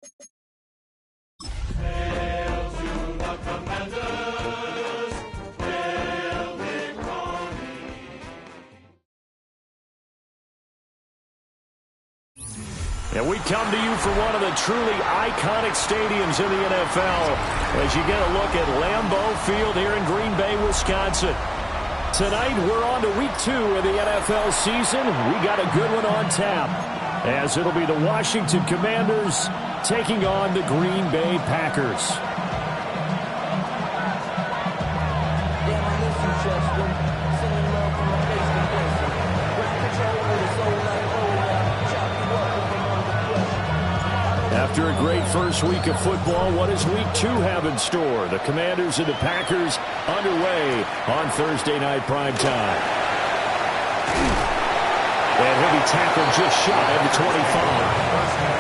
Hail to the Commanders, hail victory. And we come to you from one of the truly iconic stadiums in the NFL as you get a look at Lambeau Field here in Green Bay, Wisconsin. Tonight, we're on to week 2 of the NFL season. We got a good one on tap, as it'll be the Washington Commanders taking on the Green Bay Packers. After a great first week of football, what does week 2 have in store? The Commanders and the Packers underway on Thursday night primetime. And he'll be tackled just shy of the 25.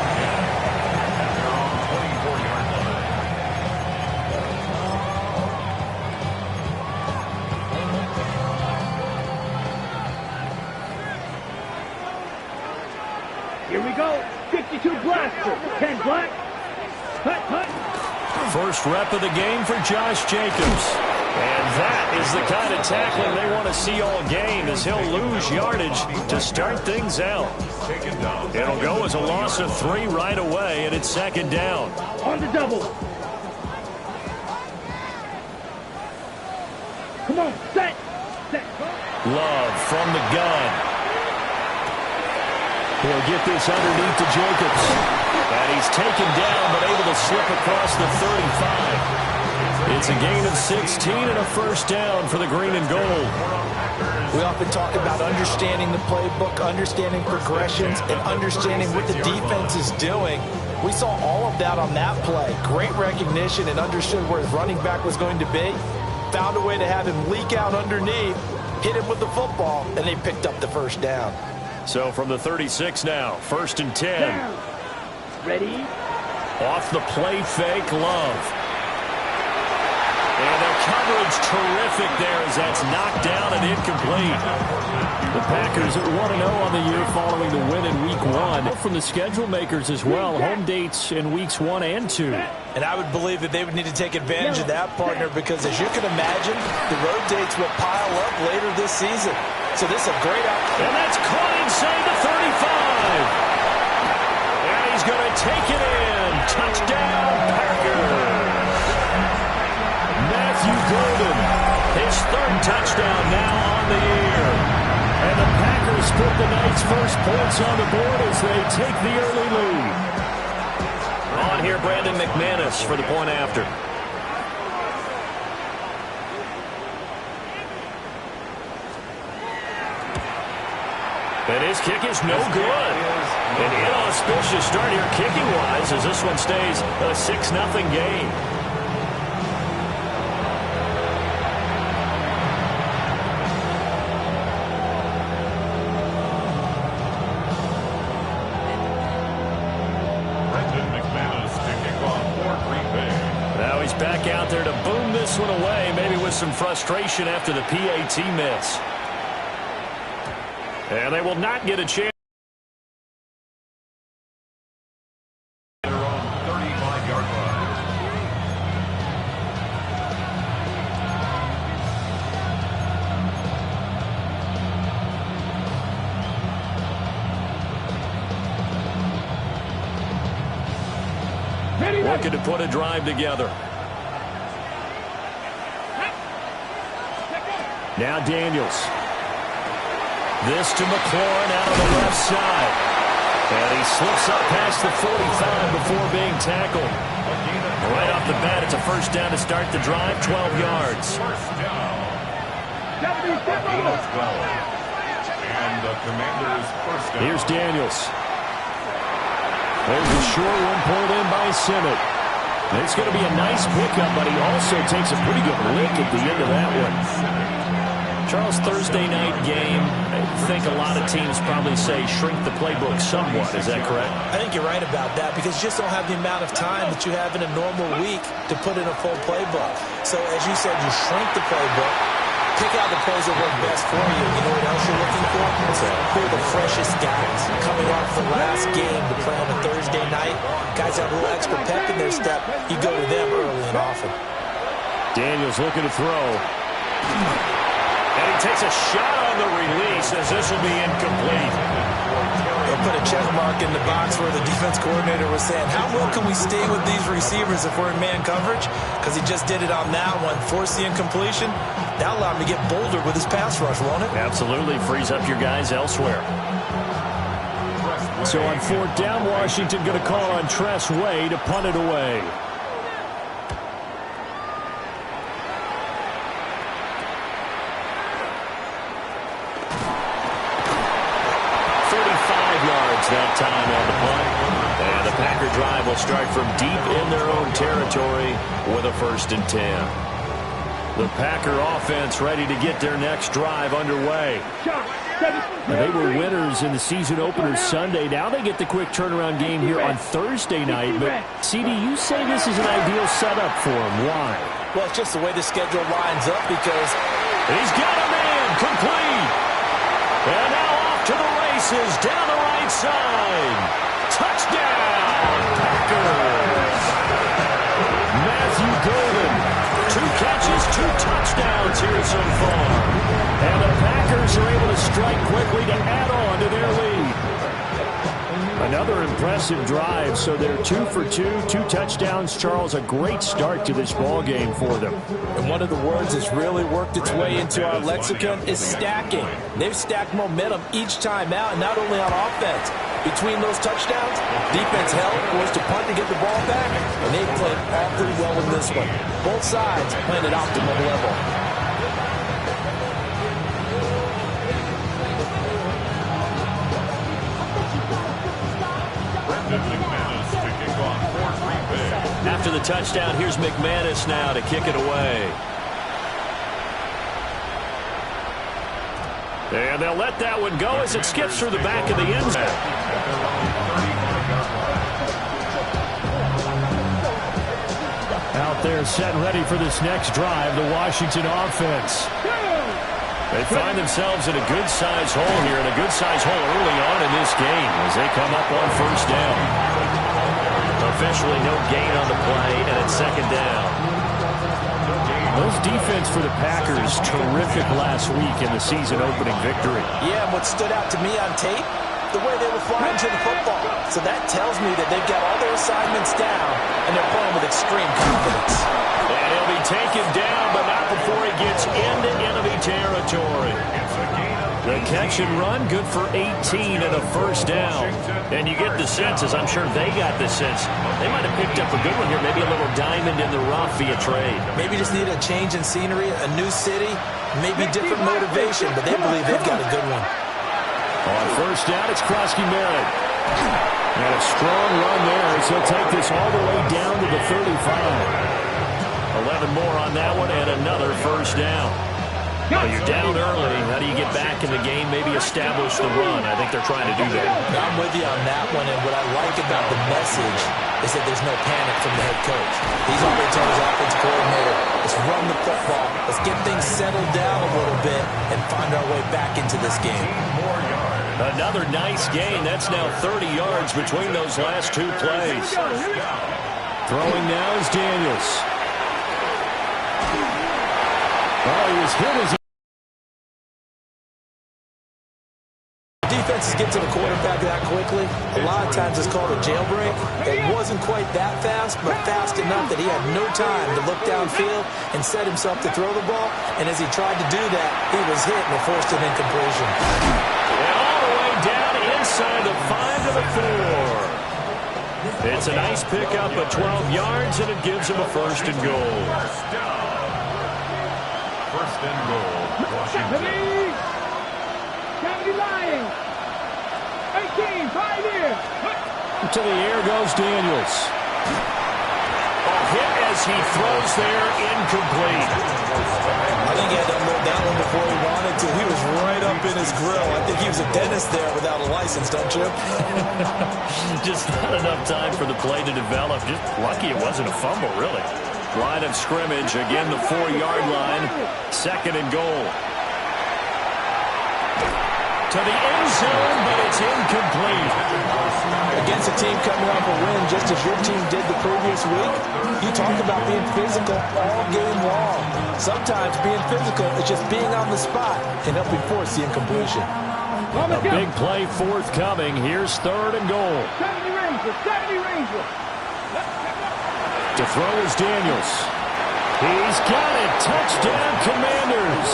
Here we go. 52 blaster. 10 black. Hut. First rep of the game for Josh Jacobs. And that is the kind of tackling they want to see all game, as he'll lose yardage to start things out. It'll go as a loss of 3 right away, and it's second down. On the double. Come on. Set. Love from the gun. He'll get this underneath to Jacobs. And he's taken down, but able to slip across the 35. It's a gain of 16 and a first down for the green and gold. We often talk about understanding the playbook, understanding progressions, and understanding what the defense is doing. We saw all of that on that play. Great recognition and understood where his running back was going to be. Found a way to have him leak out underneath, hit him with the football, and they picked up the first down. So from the 36 now, 1st and 10. Down. Ready? Off the play fake, Love. And the coverage terrific there as that's knocked down and incomplete. The Packers at 1-0 on the year following the win in week 1. From the schedule makers as well, home dates in weeks 1 and 2. And I would believe that they would need to take advantage of that, partner, because as you can imagine, the road dates will pile up later this season. So this is a great outcome. And that's caught inside the 35. And he's going to take it in. Touchdown, Packers. Matthew Golden, his 3rd touchdown now on the year. And the Packers put the night's first points on the board as they take the early lead. On here, Brandon McManus for the point after. And his kick is no good. An inauspicious start here kicking-wise as this one stays a 6-0 game. Now he's back out there to boom this one away, maybe with some frustration after the PAT miss. And they will not get a chance. Their own 35-yard line. Looking to put a drive together. Now Daniels. This to McLaurin out of the left side. And he slips up past the 45 before being tackled. Right off the bat, it's a first down to start the drive, 12 yards. First down. And the Commanders' first down. Here's Daniels. There's a short one pulled in by Simmett. It's going to be a nice pickup, but he also takes a pretty good lick at the end of that one. Charles, Thursday night game, I think a lot of teams probably say shrink the playbook somewhat. Is that correct? I think you're right about that because you just don't have the amount of time that you have in a normal week to put in a full playbook. So as you said, you shrink the playbook, pick out the plays that work best for you. You know what else you're looking for? Who are the freshest guys coming off the last game to play on a Thursday night? Guys have a little extra pep in their step. You go to them early and often. Daniels looking to throw. And he takes a shot on the release as this will be incomplete. They'll put a check mark in the box where the defense coordinator was saying, how well can we stay with these receivers if we're in man coverage? Because he just did it on that one, forced the incompletion. That allowed him to get bolder with his pass rush, won't it? Absolutely. Frees up your guys elsewhere. So on 4th down, Washington going to call on Tress Way to punt it away. That time on the punt. And the Packer drive will start from deep in their own territory with a 1st and 10. The Packer offense ready to get their next drive underway. They were winners in the season opener Sunday. Now they get the quick turnaround game here on Thursday night. But, CD, you say this is an ideal setup for them. Why? Well, it's just the way the schedule lines up because he's got a man complete. And now off to the races down the right side. Touchdown, Packers. Matthew Golden, 2 catches, 2 touchdowns here so far. And the Packers are able to strike quickly to add on to their lead. Another impressive drive, so they're 2 for 2, 2 touchdowns. Charles, a great start to this ball game for them. And one of the words that's really worked its way into our lexicon is stacking. They've stacked momentum each time out, and not only on offense. Between those touchdowns, defense held, forced to punt to get the ball back, and they played all pretty well in this one. Both sides playing at optimum level. After the touchdown, here's McManus now to kick it away. And they'll let that one go as it skips through the back of the end zone. Out there set ready for this next drive, the Washington offense. They find themselves in a good-sized hole here, and a good-sized hole early on in this game as they come up on 1st down. Officially no gain on the play, and it's 2nd down. Those defense for the Packers, terrific last week in the season-opening victory. Yeah, and what stood out to me on tape, the way they were flying to the football. So that tells me that they've got all their assignments down, and they're playing with extreme confidence. And he'll be taken down, but not before he gets into enemy territory. The catch and run, good for 18 and a 1st down. And you get the sense, as I'm sure they got the sense, they might have picked up a good one here, maybe a little diamond in the rough via trade. Maybe just need a change in scenery, a new city, maybe different motivation, but they believe they've got a good one. On 1st down, it's Krosky Merritt. And a strong run there as he'll take this all the way down to the 35. 11 more on that one and another 1st down. Well, you're down early. How do you get back in the game, maybe establish the run? I think they're trying to do that. I'm with you on that one, and what I like about the message is that there's no panic from the head coach. He's already told his offensive coordinator, let's run the football, let's get things settled down a little bit and find our way back into this game. Another nice gain. That's now 30 yards between those last 2 plays. Throwing now is Daniels. Oh, he was hit as defenses get to the quarterback that quickly. A lot of times it's called a jailbreak. It wasn't quite that fast, but fast enough that he had no time to look downfield and set himself to throw the ball. And as he tried to do that, he was hit and forced an incompletion. And all the way down inside the 5 to the 4. It's a nice pickup of 12 yards, and it gives him a 1st and goal. 1st and goal, Washington. 70 Lions. 18, 5 here. To the air goes Daniels. A hit as he throws there, incomplete. I think he had to unload that one before he wanted to. He was right up in his grill. I think he was a dentist there without a license, don't you? Just not enough time for the play to develop. Just lucky it wasn't a fumble, really. Line of scrimmage, again the 4-yard line. 2nd and goal. To the end zone, but it's incomplete. Against a team coming off a win, just as your team did the previous week, you talk about being physical all game long. Sometimes being physical is just being on the spot and helping force the incompletion. A big play forthcoming. Here's 3rd and goal. 70 Ranger, 70 Ranger. To throw is Daniels. He's got it. Touchdown, Commanders.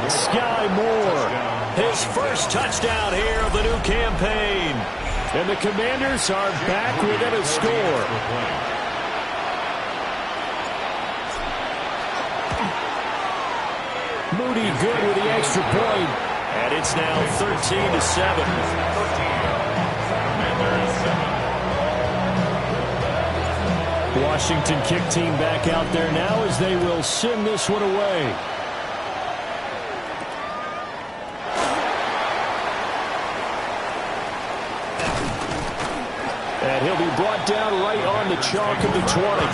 Sky Moore. His first touchdown here of the new campaign. And the Commanders are back within a score. Moody good with the extra point. And it's now 13-7. Washington kick team back out there now as they will send this one away. And he'll be brought down right on the chalk of the 20.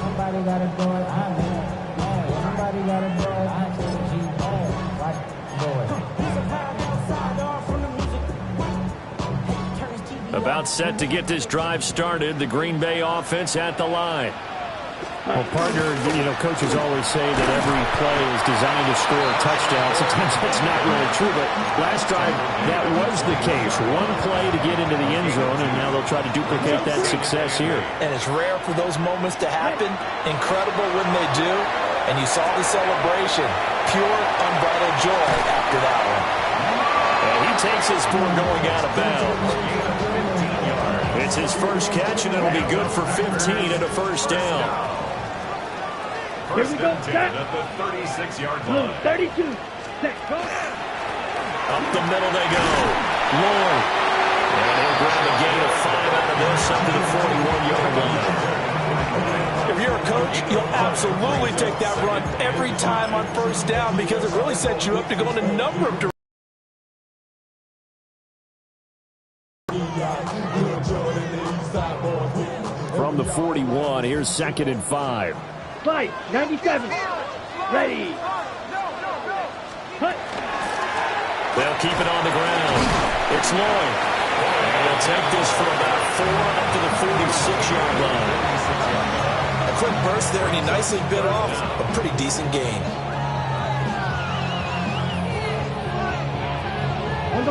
Somebody got to do it. Somebody got to do it. About set to get this drive started. The Green Bay offense at the line. Well, partner, coaches always say that every play is designed to score a touchdown. Sometimes that's not really true, but last drive, that was the case. One play to get into the end zone, and now they'll try to duplicate that success here. And it's rare for those moments to happen. Incredible when they do. And you saw the celebration. Pure, unbridled joy after that one. And he takes his ball going out of bounds. It's his first catch, and it'll be good for 15 and a first down. Here we go, set. At the 36-yard line. 32. Set, go. Up the middle they go. Lloyd. And he'll grab a gain of 5 out of this up to the 41-yard line. If you're a coach, you'll absolutely take that run every time on first down because it really sets you up to go in a number of directions. From the 41, here's 2nd and 5. Fight, 97. Ready. Hut. They'll keep it on the ground. It's Lloyd. And he'll take this for about 4 up to the 46-yard line. A quick burst there, and he nicely bit off a pretty decent gain.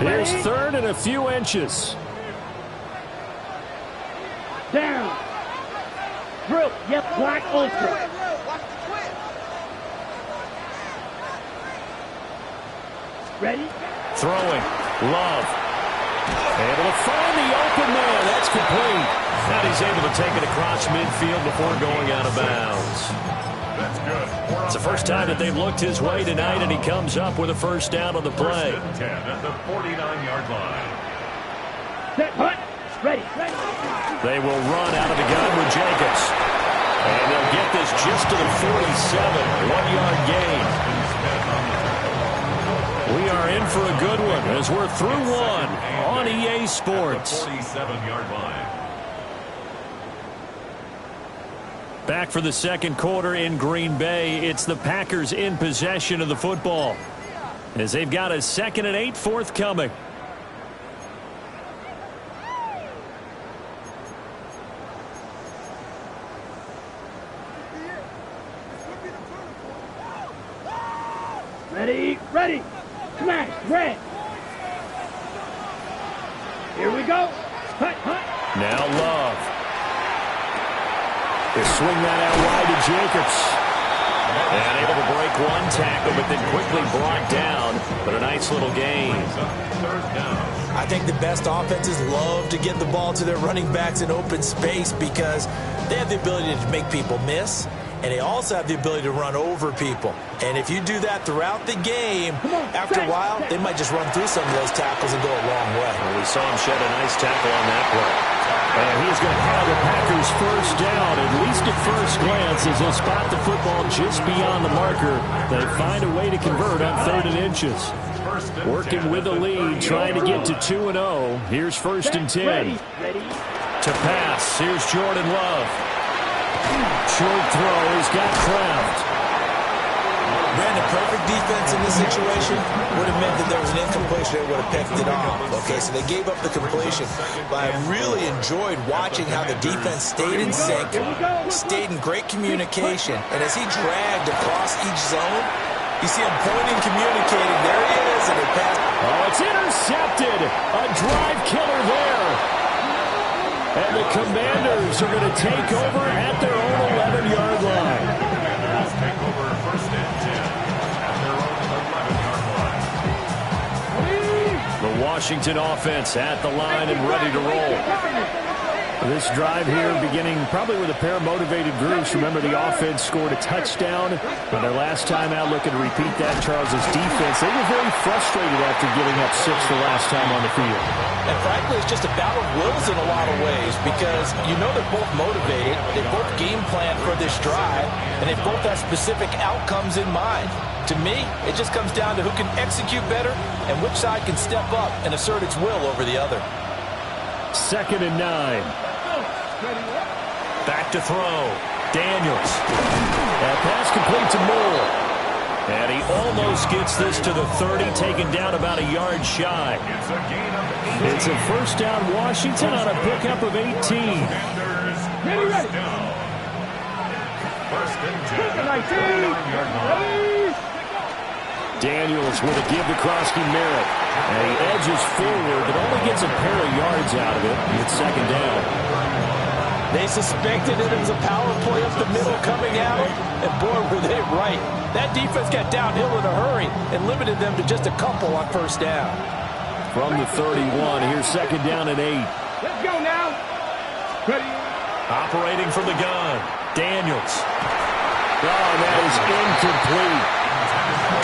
Here's 3rd and a few inches. Down. Drill. Yep, black ultra. Ready? Throwing. Love. Able to find the open man. That's complete. And he's able to take it across midfield before going out of bounds. That's good. It's the first time that they've looked his way tonight, and he comes up with a first down on the play. 10 at the 49-yard line. Set, hut. Ready. They will run out of the gun with Jacobs. And they'll get this just to the 47. 1-yard gain. We are in for a good one as we're through one on EA Sports. 47-yard line. Back for the second quarter in Green Bay. It's the Packers in possession of the football as they've got a 2nd and 8 forthcoming. Ready. Smash. Red. Here we go. Hut. Now Love. They swing that out wide to Jacobs. And able to break one tackle, but then quickly brought down. But a nice little gain. I think the best offenses love to get the ball to their running backs in open space because they have the ability to make people miss. And they also have the ability to run over people. And if you do that throughout the game, after a while, they might just run through some of those tackles and go a long way. Well, we saw him shed a nice tackle on that play. And he's going to have the Packers first down, at least at first glance, as they'll spot the football just beyond the marker. They find a way to convert on 3rd and inches. Working with the lead, trying to get to 2-0. Here's 1st and 10. Ready. To pass. Here's Jordan Love. Short throw. He's got Kraft. Brandon, perfect defense in this situation would have meant that there was an incompletion. They would have picked it off. Okay, so they gave up the completion. But I really enjoyed watching how the defense stayed in sync, stayed in great communication. And as he dragged across each zone, you see him pointing, communicating. There he is, and it passed. Oh, it's intercepted. A drive killer there. And the Commanders are going to take over at their own 11-yard line. Take over 1st and 10 at their own 11-yard line. The Washington offense at the line and ready to roll. This drive here beginning probably with a pair of motivated groups. Remember, the offense scored a touchdown on their last time out, looking to repeat that. Charles' defense, they were very frustrated after giving up 6 the last time on the field. And frankly, it's just a battle of wills in a lot of ways because you know they're both motivated, they both game plan for this drive, and they both have specific outcomes in mind. To me, it just comes down to who can execute better and which side can step up and assert its will over the other. 2nd and 9. Back to throw. Daniels. That pass complete to Moore. And he almost gets this to the 30, taken down about a yard shy. It's a 1st down Washington on a pickup of 18. Ready. 1st and 10 at the 9-yard line. Daniels with a give to Krosky Merritt. And he edges forward, but only gets a pair of yards out of it. It's 2nd down. They suspected it was a power play up the middle coming at them, and boy, were they right. That defense got downhill in a hurry and limited them to just a couple on 1st down. From the 31, here's 2nd down and 8. Let's go now. Ready. Operating from the gun, Daniels. Oh, that is incomplete.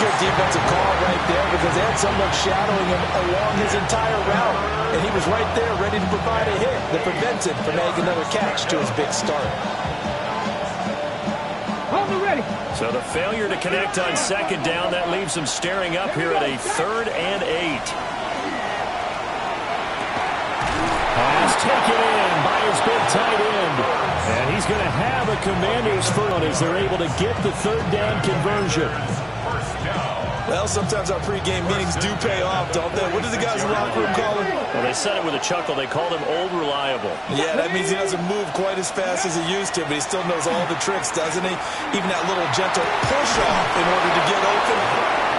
Good defensive call right there because they had someone shadowing him along his entire route, and he was right there ready to provide a hit that prevents him from making another catch to his big start. Hold it ready. So the failure to connect on 2nd down, that leaves him staring up here at a 3rd and 8. Pass taken in by his big tight end. And he's going to have a Commanders first as they're able to get the 3rd down conversion. Well, sometimes our pregame meetings do pay off, don't they? What do the guys in the locker room call him? Well, they said it with a chuckle. They called him Old Reliable. Yeah, that means he doesn't move quite as fast as he used to, but he still knows all the tricks, doesn't he? Even that little gentle push-off in order to get open,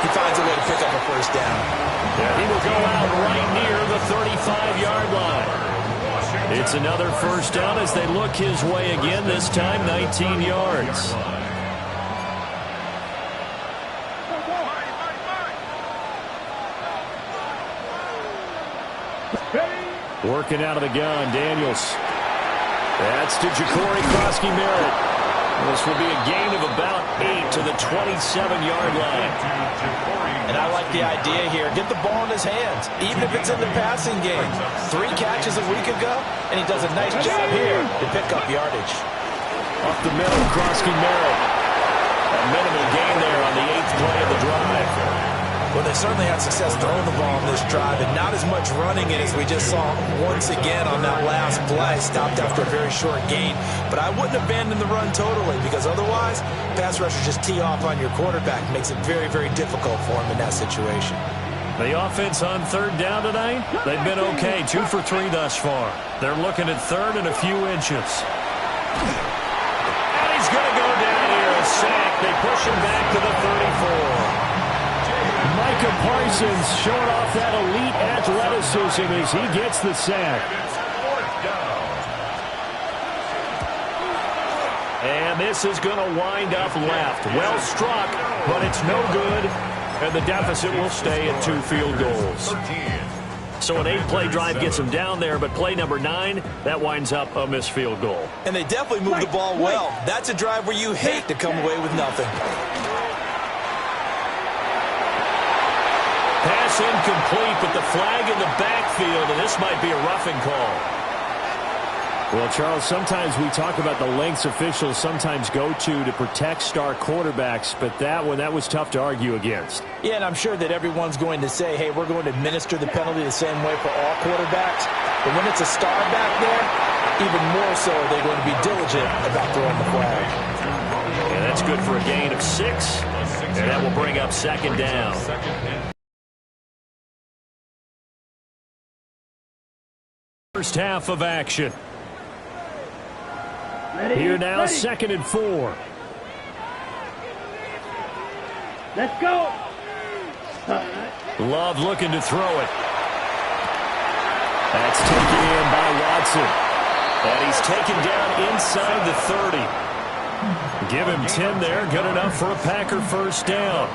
he finds a way to pick up a 1st down. Yeah, he will go out right near the 35-yard line. It's another 1st down as they look his way again, this time 19 yards. Working out of the gun, Daniels. That's to Ja'Cory Krosky Merritt. This will be a gain of about 8 to the 27-yard line. And I like the idea here. Get the ball in his hands, even if it's in the passing game. 3 catches a week ago, and he does a nice job here to pick up yardage. Up the middle, Krosky Merritt. A minimal gain there on the 8th play of the drive. Well, they certainly had success throwing the ball on this drive, and not as much running it as we just saw once again on that last play. Stopped after a very short gain. But I wouldn't abandon the run totally, because otherwise, pass rushers just tee off on your quarterback. It makes it very, very difficult for him in that situation. The offense on 3rd down tonight, they've been okay. 2 for 3 thus far. They're looking at 3rd and a few inches. And he's going to go down here, a sack. They push him back to the 34. Micah Parsons showing off that elite athleticism as he gets the sack. And this is going to wind up left. Well struck, but it's no good. And the deficit will stay at 2 field goals. So an 8-play drive gets him down there, but play number 9, that winds up a missed field goal. And they definitely move the ball well. That's a drive where you hate to come away with nothing. Pass incomplete, but the flag in the backfield, and this might be a roughing call. Well, Charles, sometimes we talk about the lengths officials sometimes go to protect star quarterbacks, but that one, that was tough to argue against. Yeah, and I'm sure that everyone's going to say, hey, we're going to administer the penalty the same way for all quarterbacks. But when it's a star back there, even more so are they going to be diligent about throwing the flag. And that's good for a gain of 6. And that will bring up second down. First half of action. Here now, 2nd and 4. Let's go. Love looking to throw it. That's taken in by Watson. And he's taken down inside the 30. Give him 10 there. Good enough for a Packer first down.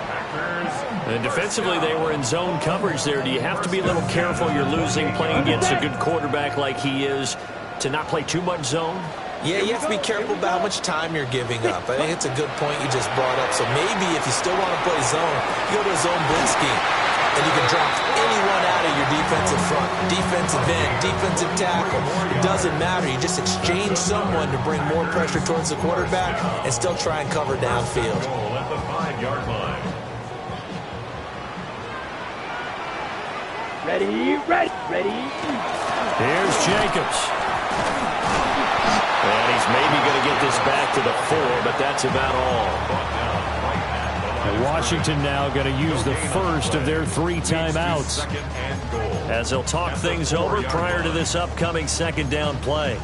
And defensively, they were in zone coverage there. Do you have to be a little careful? You're losing playing against a good quarterback like he is to not play too much zone? Yeah, you have to be careful about how much time you're giving up. I think it's a good point you just brought up. So maybe if you still want to play zone, you go to a zone blitz scheme. And you can draft anyone out of your defensive front. Defensive end, defensive tackle. It doesn't matter. You just exchange someone to bring more pressure towards the quarterback and still try and cover downfield. At the 5-yard line. Ready. Here's Jacobs. And he's maybe going to get this back to the 4, but that's about all. And Washington now going to use the first of their 3 timeouts, as they'll talk things over prior to this upcoming second down play.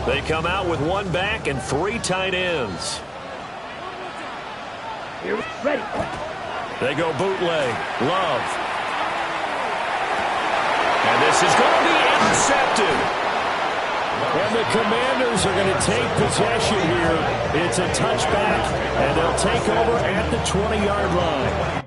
They come out with 1 back and 3 tight ends. Here, ready. They go bootleg. Love. And this is going to be intercepted. and the Commanders are going to take possession here. It's a touchback, and they'll take over at the 20-yard line.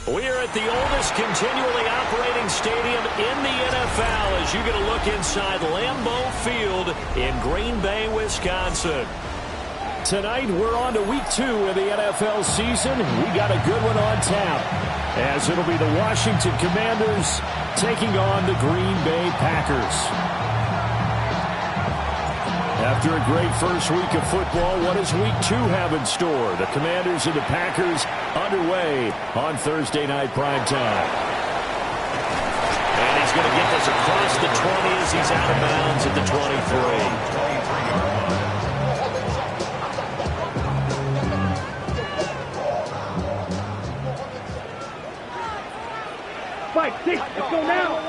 We are at the oldest continually operating stadium in the NFL as you get a look inside Lambeau Field in Green Bay, Wisconsin. Tonight, we're on to week 2 of the NFL season. We got a good one on tap, as it'll be the Washington Commanders taking on the Green Bay Packers. After a great first week of football, what does week 2 have in store? The Commanders and the Packers underway on Thursday night primetime. And he's going to get this across the 20 as he's out of bounds at the 23. Fight, 6, let's go now.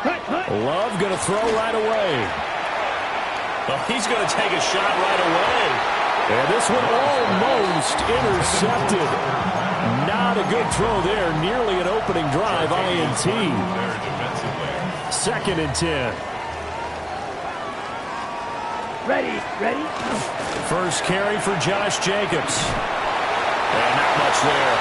Cut. Love going to throw right away. Well, he's going to take a shot right away. And this one almost intercepted. Not a good throw there. Nearly an opening drive, INT. 2nd and 10. Ready. First carry for Josh Jacobs. And not much there.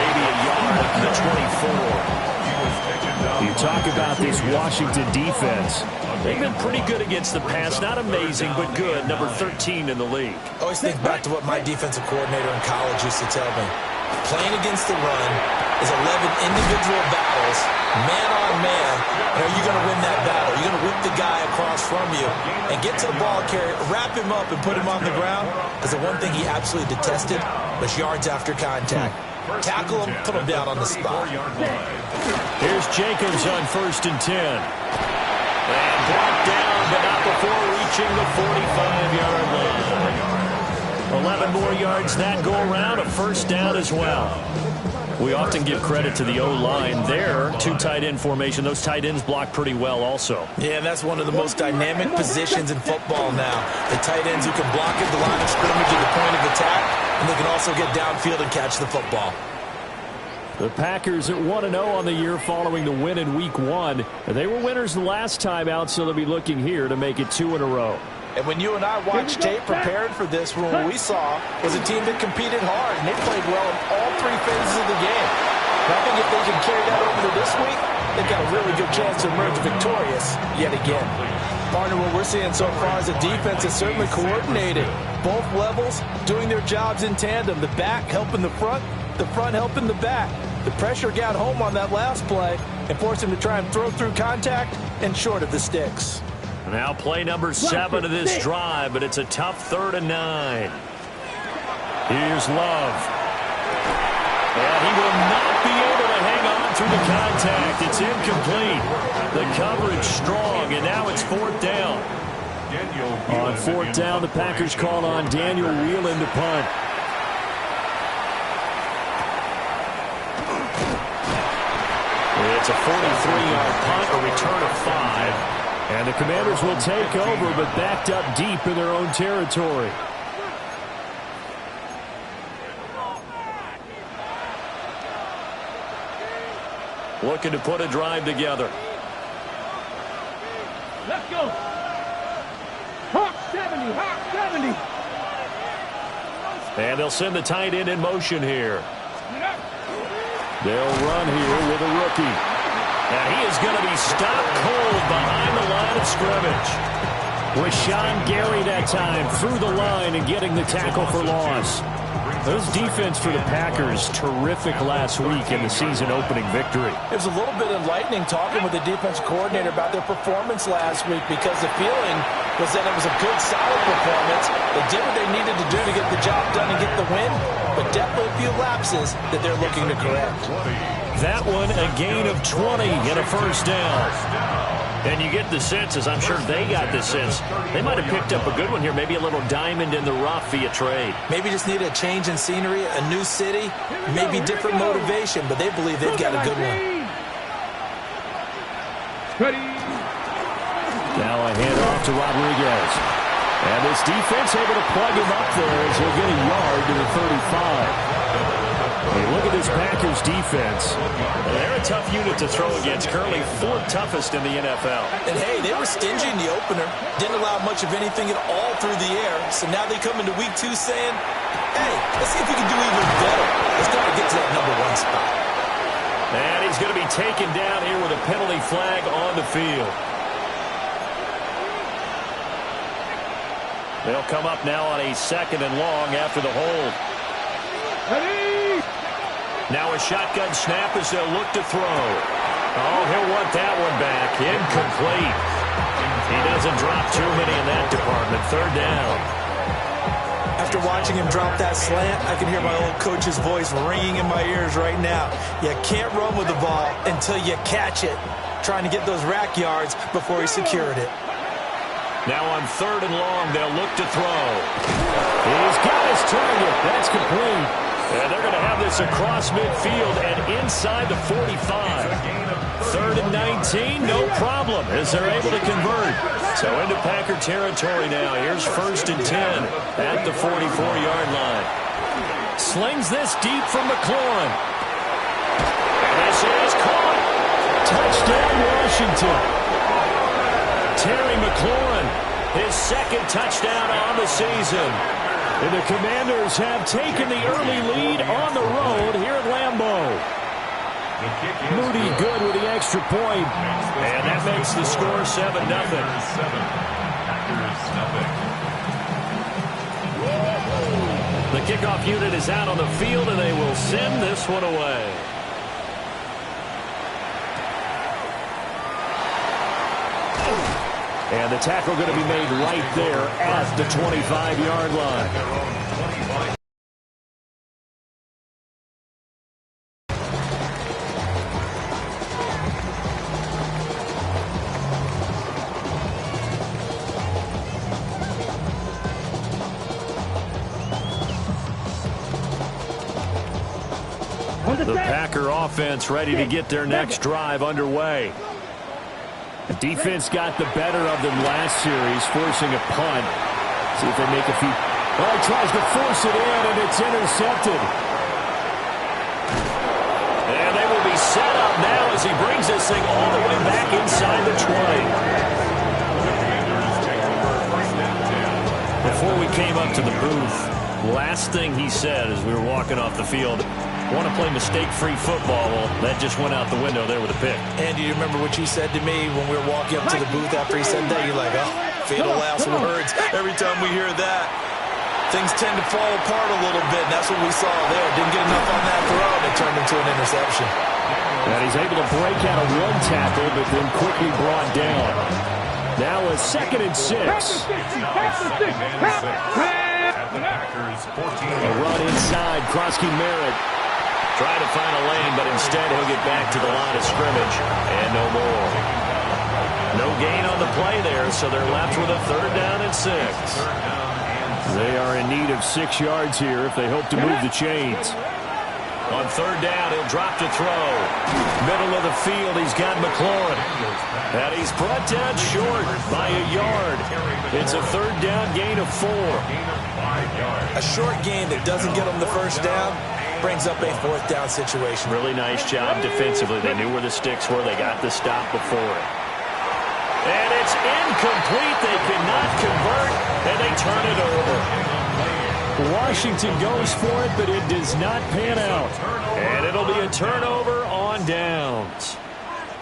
Maybe a yard at the 24. You talk about this Washington defense. They've been pretty good against the pass. Not amazing, but good. Number 13 in the league. I always think back to what my defensive coordinator in college used to tell me. Playing against the run is 11 individual battles, man on man. And are you going to win that battle? You're going to whip the guy across from you and get to the ball carrier, wrap him up, and put him on the ground. Because the one thing he absolutely detested was yards after contact. Tackle him, put him down on the spot. Here's Jacobs on 1st and 10. And brought down, but not before reaching the 45-yard line. 11 more yards that go around, a first down as well. We often give credit to the O-line there. 2 tight end formation. Those tight ends block pretty well also. Yeah, and that's one of the most dynamic positions in football now. The tight ends who can block at the line of scrimmage at the point of attack, and they can also get downfield and catch the football. The Packers at 1-0 on the year following the win in Week 1. They were winners the last time out, so they'll be looking here to make it 2 in a row. And when you and I watched tape prepared for this, what we saw was a team that competed hard, and they played well in all 3 phases of the game. And I think if they can carry that over to this week, they've got a really good chance to emerge victorious yet again. Partner, what we're seeing so far is the defense is certainly coordinated. Both levels doing their jobs in tandem. The back helping the front helping the back. The pressure got home on that last play and forced him to try and throw through contact and short of the sticks. Now play number 7 of this drive, but it's a tough 3rd and 9. Here's Love. And he will not be able to hang on through the contact. It's incomplete. The coverage strong, and now it's 4th down. On 4th down, the Packers call on Daniel Whelan to punt. It's a 43-yard punt, a return of 5. And the Commanders will take over, but backed up deep in their own territory. Looking to put a drive together. Let's go. Hawk 70, Hawk 70. And they'll send the tight end in motion here. They'll run here with a rookie. And he is going to be stopped cold behind the line of scrimmage. With Sean Gary that time through the line and getting the tackle for loss. Those defense for the Packers, terrific last week in the season opening victory. It was a little bit enlightening talking with the defense coordinator about their performance last week because the feeling was that it was a good, solid performance. They did what they needed to do to get the job done and get the win, but definitely a few lapses that they're looking to correct. That one, a gain of 20 and a 1st down. And you get the sense, as I'm sure they got the sense, they might have picked up a good one here, maybe a little diamond in the rough via trade. Maybe just need a change in scenery, a new city, maybe different motivation, but they believe they've got a good one. Now a handoff to Rodriguez. And this defense able to plug him up there as he'll get a yard to the 35. Hey, look at this Packers defense. They're a tough unit to throw against, currently 4th toughest in the NFL. And hey, they were stingy in the opener, didn't allow much of anything at all through the air. So now they come into week 2 saying, hey, let's see if we can do even better. Let's try to get to that number 1 spot. And he's going to be taken down here with a penalty flag on the field. They'll come up now on a 2nd and long after the hold. Now a shotgun snap as they'll look to throw. Oh, he'll want that one back. Incomplete. He doesn't drop too many in that department. 3rd down. After watching him drop that slant, I can hear my old coach's voice ringing in my ears right now. You can't run with the ball until you catch it. Trying to get those rack yards before he secured it. Now on 3rd and long, they'll look to throw. He's got his target. That's complete. And they're going to have this across midfield and inside the 45. 3rd and 19, no problem, as they're able to convert. So into Packer territory now. Here's 1st and 10 at the 44-yard line. Slings this deep from McLaurin. And this is caught. Touchdown, Washington. Terry McLaurin, his 2nd touchdown on the season. And the Commanders have taken the early lead on the road here at Lambeau. Moody good with the extra point. And that makes the score 7-0. The kickoff unit is out on the field, and they will send this one away. And the tackle going to be made right there at the 25-yard line. The Packer offense ready to get their next drive underway. The defense got the better of them last series, forcing a punt. See if they make a few. Oh, he tries to force it in, and it's intercepted. And they will be set up now as he brings this thing all the way back inside the 20. Before we came up to the booth, last thing he said as we were walking off the field, want to play mistake-free football. Well, that just went out the window there with a pick. And you remember what you said to me when we were walking up to the booth after he said that? You're like, oh, fatal last words. Every time we hear that, things tend to fall apart a little bit, and that's what we saw there. Didn't get enough on that throw, and it turned into an interception. And he's able to break out of one tackle, but then quickly brought down. Now a 2nd and 6. A run inside. Krosky Merritt trying to find a lane, but instead he'll get back to the line of scrimmage. And no more. No gain on the play there, so they're left with a 3rd down and 6. They are in need of 6 yards here if they hope to move the chains. On 3rd down, he'll drop to throw. Middle of the field, he's got McLaurin. And he's brought down short by a yard. It's a 3rd down gain of 4. A short gain that doesn't get them the 1st down brings up a 4th down situation. Really nice job defensively. They knew where the sticks were. They got the stop before it. And it's incomplete. They cannot convert, and they turn it over. Washington goes for it, but it does not pan out. And it'll be a turnover on downs.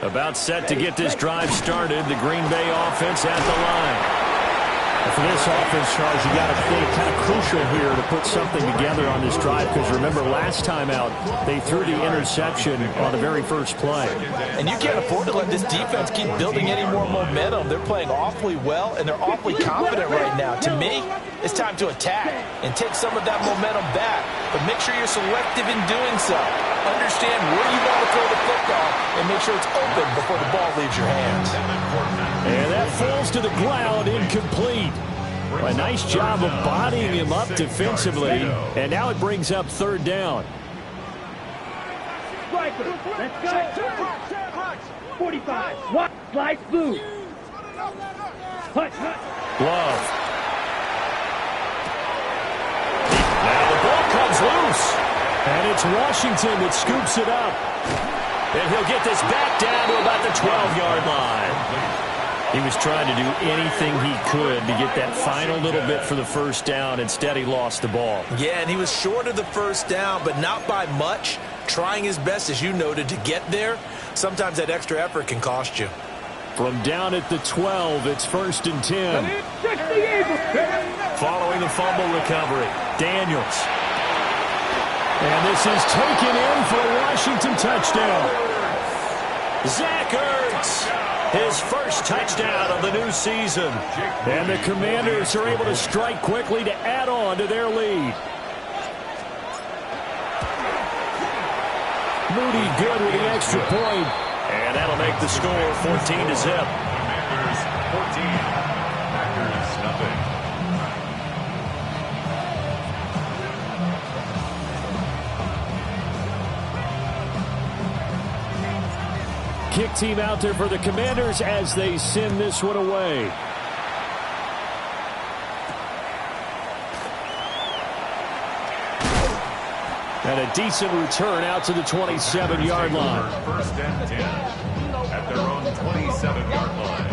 About set to get this drive started, the Green Bay offense at the line. For this offense, Charles, you got to think kind of crucial here to put something together on this drive, because remember last time out they threw the interception on the very first play. And you can't afford to let this defense keep building any more momentum. They're playing awfully well, and they're awfully confident right now. To me, it's time to attack and take some of that momentum back, but make sure you're selective in doing so. Understand where you want to throw the football and make sure it's open before the ball leaves your hands. And that falls to the ground, incomplete. A nice job of bodying him up defensively, and now it brings up 3rd down. Striker, let's go. 45. What? Slice blue. Hut. Love. Now the ball comes loose. And it's Washington that scoops it up. And he'll get this back down to about the 12-yard line. He was trying to do anything he could to get that final little bit for the 1st down. Instead, he lost the ball. Yeah, and he was short of the 1st down, but not by much. Trying his best, as you noted, to get there. Sometimes that extra effort can cost you. From down at the 12, it's 1st and 10. Following the fumble recovery, Daniels. And this is taken in for a Washington touchdown. Zach Ertz, his first touchdown of the new season. And the Commanders are able to strike quickly to add on to their lead. Moody good with the extra point. And that'll make the score 14-0. Commanders 14, Packers nothing. Kick team out there for the Commanders as they send this one away. And a decent return out to the 27-yard line. 1st and 10 at their own 27-yard line.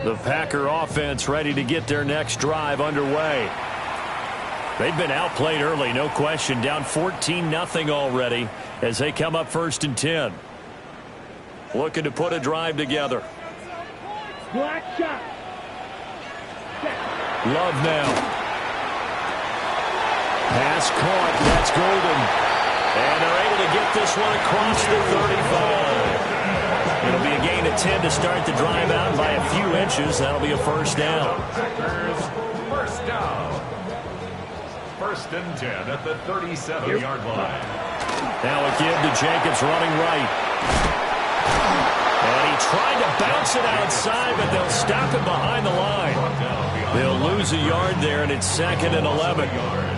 The Packer offense ready to get their next drive underway. They've been outplayed early, no question. Down 14-0 already as they come up 1st and 10. Looking to put a drive together. Black shot. Love now. Pass caught. That's Golden. And they're able to get this one across the 35. It'll be a gain of 10 to start the drive out by a few inches. That'll be a first down. First down. 1st and 10 at the 37-yard line. Now a give to Jacobs running right. And he tried to bounce it outside, but they'll stop him behind the line. They'll lose a yard there, and it's 2nd and 11.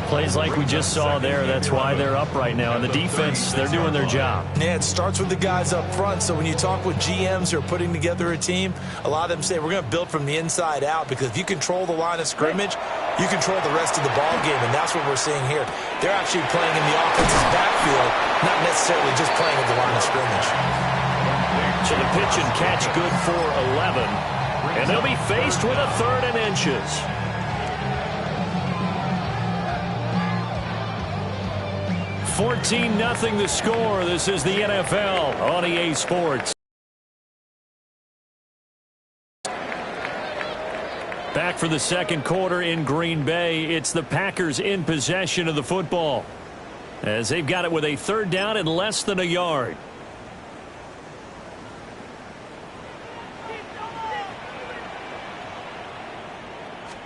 Plays like we just saw there. That's why they're up right now. And the defense, they're doing their job. Yeah, it starts with the guys up front. So when you talk with GMs who are putting together a team, a lot of them say we're going to build from the inside out, because if you control the line of scrimmage, you control the rest of the ball game, and that's what we're seeing here. They're actually playing in the offense's backfield, not necessarily just playing at the line of scrimmage. So the pitch and catch good for 11. And they'll be faced with a 3rd and inches. $14-0 the score. This is the NFL on EA Sports. Back for the second quarter in Green Bay. It's the Packers in possession of the football, as they've got it with a 3rd down and less than a yard.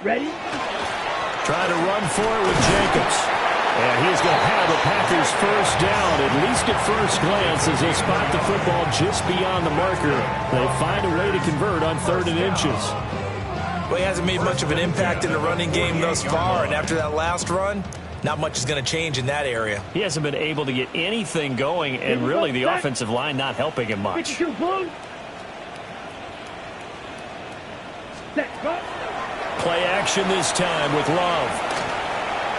Ready? Trying to run for it with Jacobs. And he's going to have the Packers first down, at least at first glance, as they spot the football just beyond the marker. They find a way to convert on 3rd and inches. Well, he hasn't made much of an impact in the running game thus far, and after that last run, not much is going to change in that area. He hasn't been able to get anything going, and really the offensive line not helping him much. Play action this time with Love.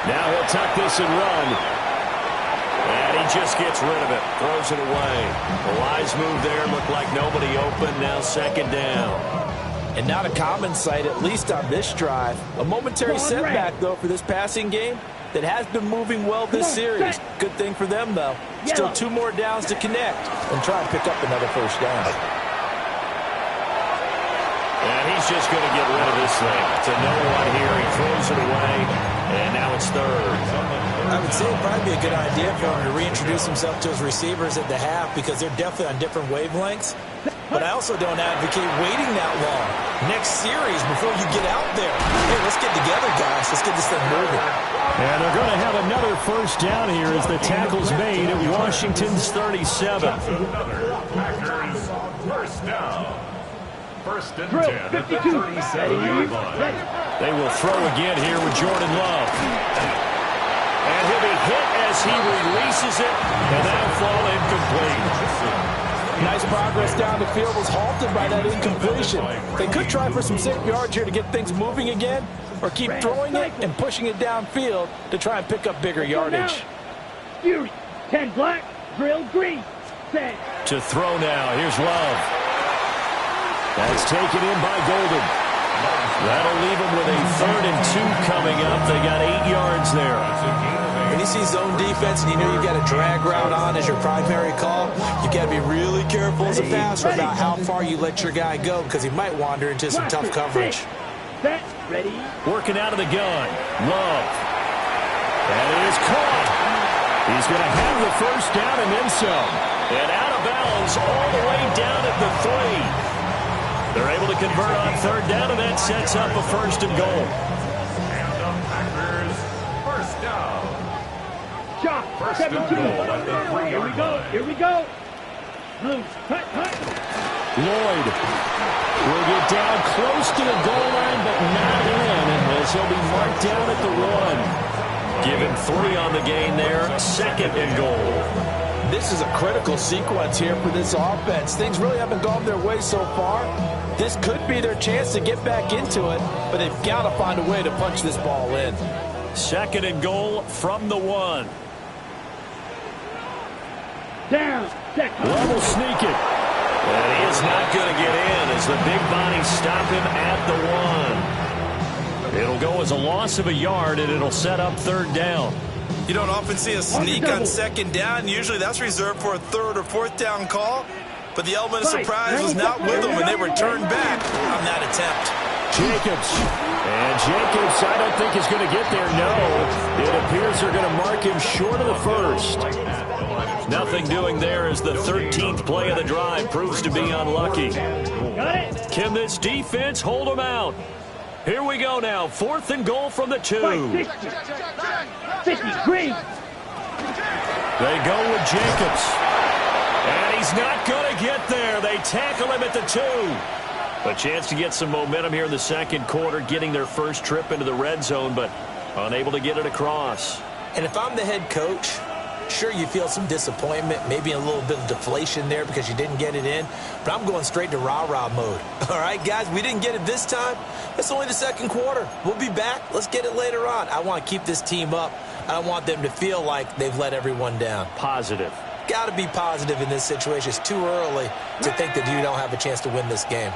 Now he'll tuck this and run. And he just gets rid of it. Throws it away. A wise move there. Looked like nobody open. Now 2nd down. And not a common sight, at least on this drive. A momentary setback, though, for this passing game that has been moving well this series. Good thing for them, though. Still 2 more downs to connect and try and pick up another first down. And he's just going to get rid of this thing. To no one here. He throws it away. And now it's 3rd. I would say it'd probably be a good idea for him to reintroduce himself to his receivers at the half, because they're definitely on different wavelengths. But I also don't advocate waiting that long. Next series, before you get out there. Hey, let's get together, guys. Let's get this thing moving. And they're going to have another first down here as the tackle's made at Washington's 37. Packers first down. 1st and 10 at the 37-yard line. They will throw again here with Jordan Love. And he'll be hit as he releases it, and that'll fall incomplete. Nice progress down the field, was halted by that incompletion. They could try for some 6 yards here to get things moving again, or keep throwing it and pushing it downfield to try and pick up bigger yardage. Fury, 10 black, drill green. Set. To throw now. Here's Love. That's taken in by Golden. That'll leave them with a 3rd and 2 coming up. They got 8 yards there. When you see zone defense and you know you've got a drag route on as your primary call, you've got to be really careful as a passer about how far you let your guy go, because he might wander into some tough coverage. Set, ready. Working out of the gun. Love. And it is caught. He's going to have the first down and then some. And out of bounds all the way down at the 3. They're able to convert on 3rd down, and that sets up a 1st and goal. And the Packers first down. Shot, 17. Here we go, here we go. Blue, hut, hut. Lloyd will get down close to the goal line, but not in, as he'll be marked down at the 1. Given 3 on the gain there, 2nd and goal. This is a critical sequence here for this offense. Things really haven't gone their way so far. This could be their chance to get back into it, but they've got to find a way to punch this ball in. 2nd and goal from the 1. Down, Love will sneak it. And he is not going to get in as the big bodies stop him at the 1. It'll go as a loss of a yard, and it'll set up 3rd down. You don't often see a sneak on 2nd down. Usually that's reserved for a 3rd or 4th down call. But the element of surprise was not with them, and they returned back on that attempt. Jacobs. And Jacobs, I don't think is going to get there. No. It appears they're going to mark him short of the 1st. Nothing doing there as the 13th play of the drive proves to be unlucky. Can this defense hold them out? Here we go now. 4th and goal from the 2. 50, green. They go with Jacobs. And he's not going to get there. They tackle him at the 2. A chance to get some momentum here in the 2nd quarter, getting their first trip into the red zone, but unable to get it across. And if I'm the head coach, sure, you feel some disappointment, maybe a little bit of deflation there because you didn't get it in, but I'm going straight to rah-rah mode. All right, guys, we didn't get it this time. It's only the 2nd quarter. We'll be back. Let's get it later on. I want to keep this team up. I don't want them to feel like they've let everyone down. Positive. Got to be positive in this situation. It's too early to think that you don't have a chance to win this game.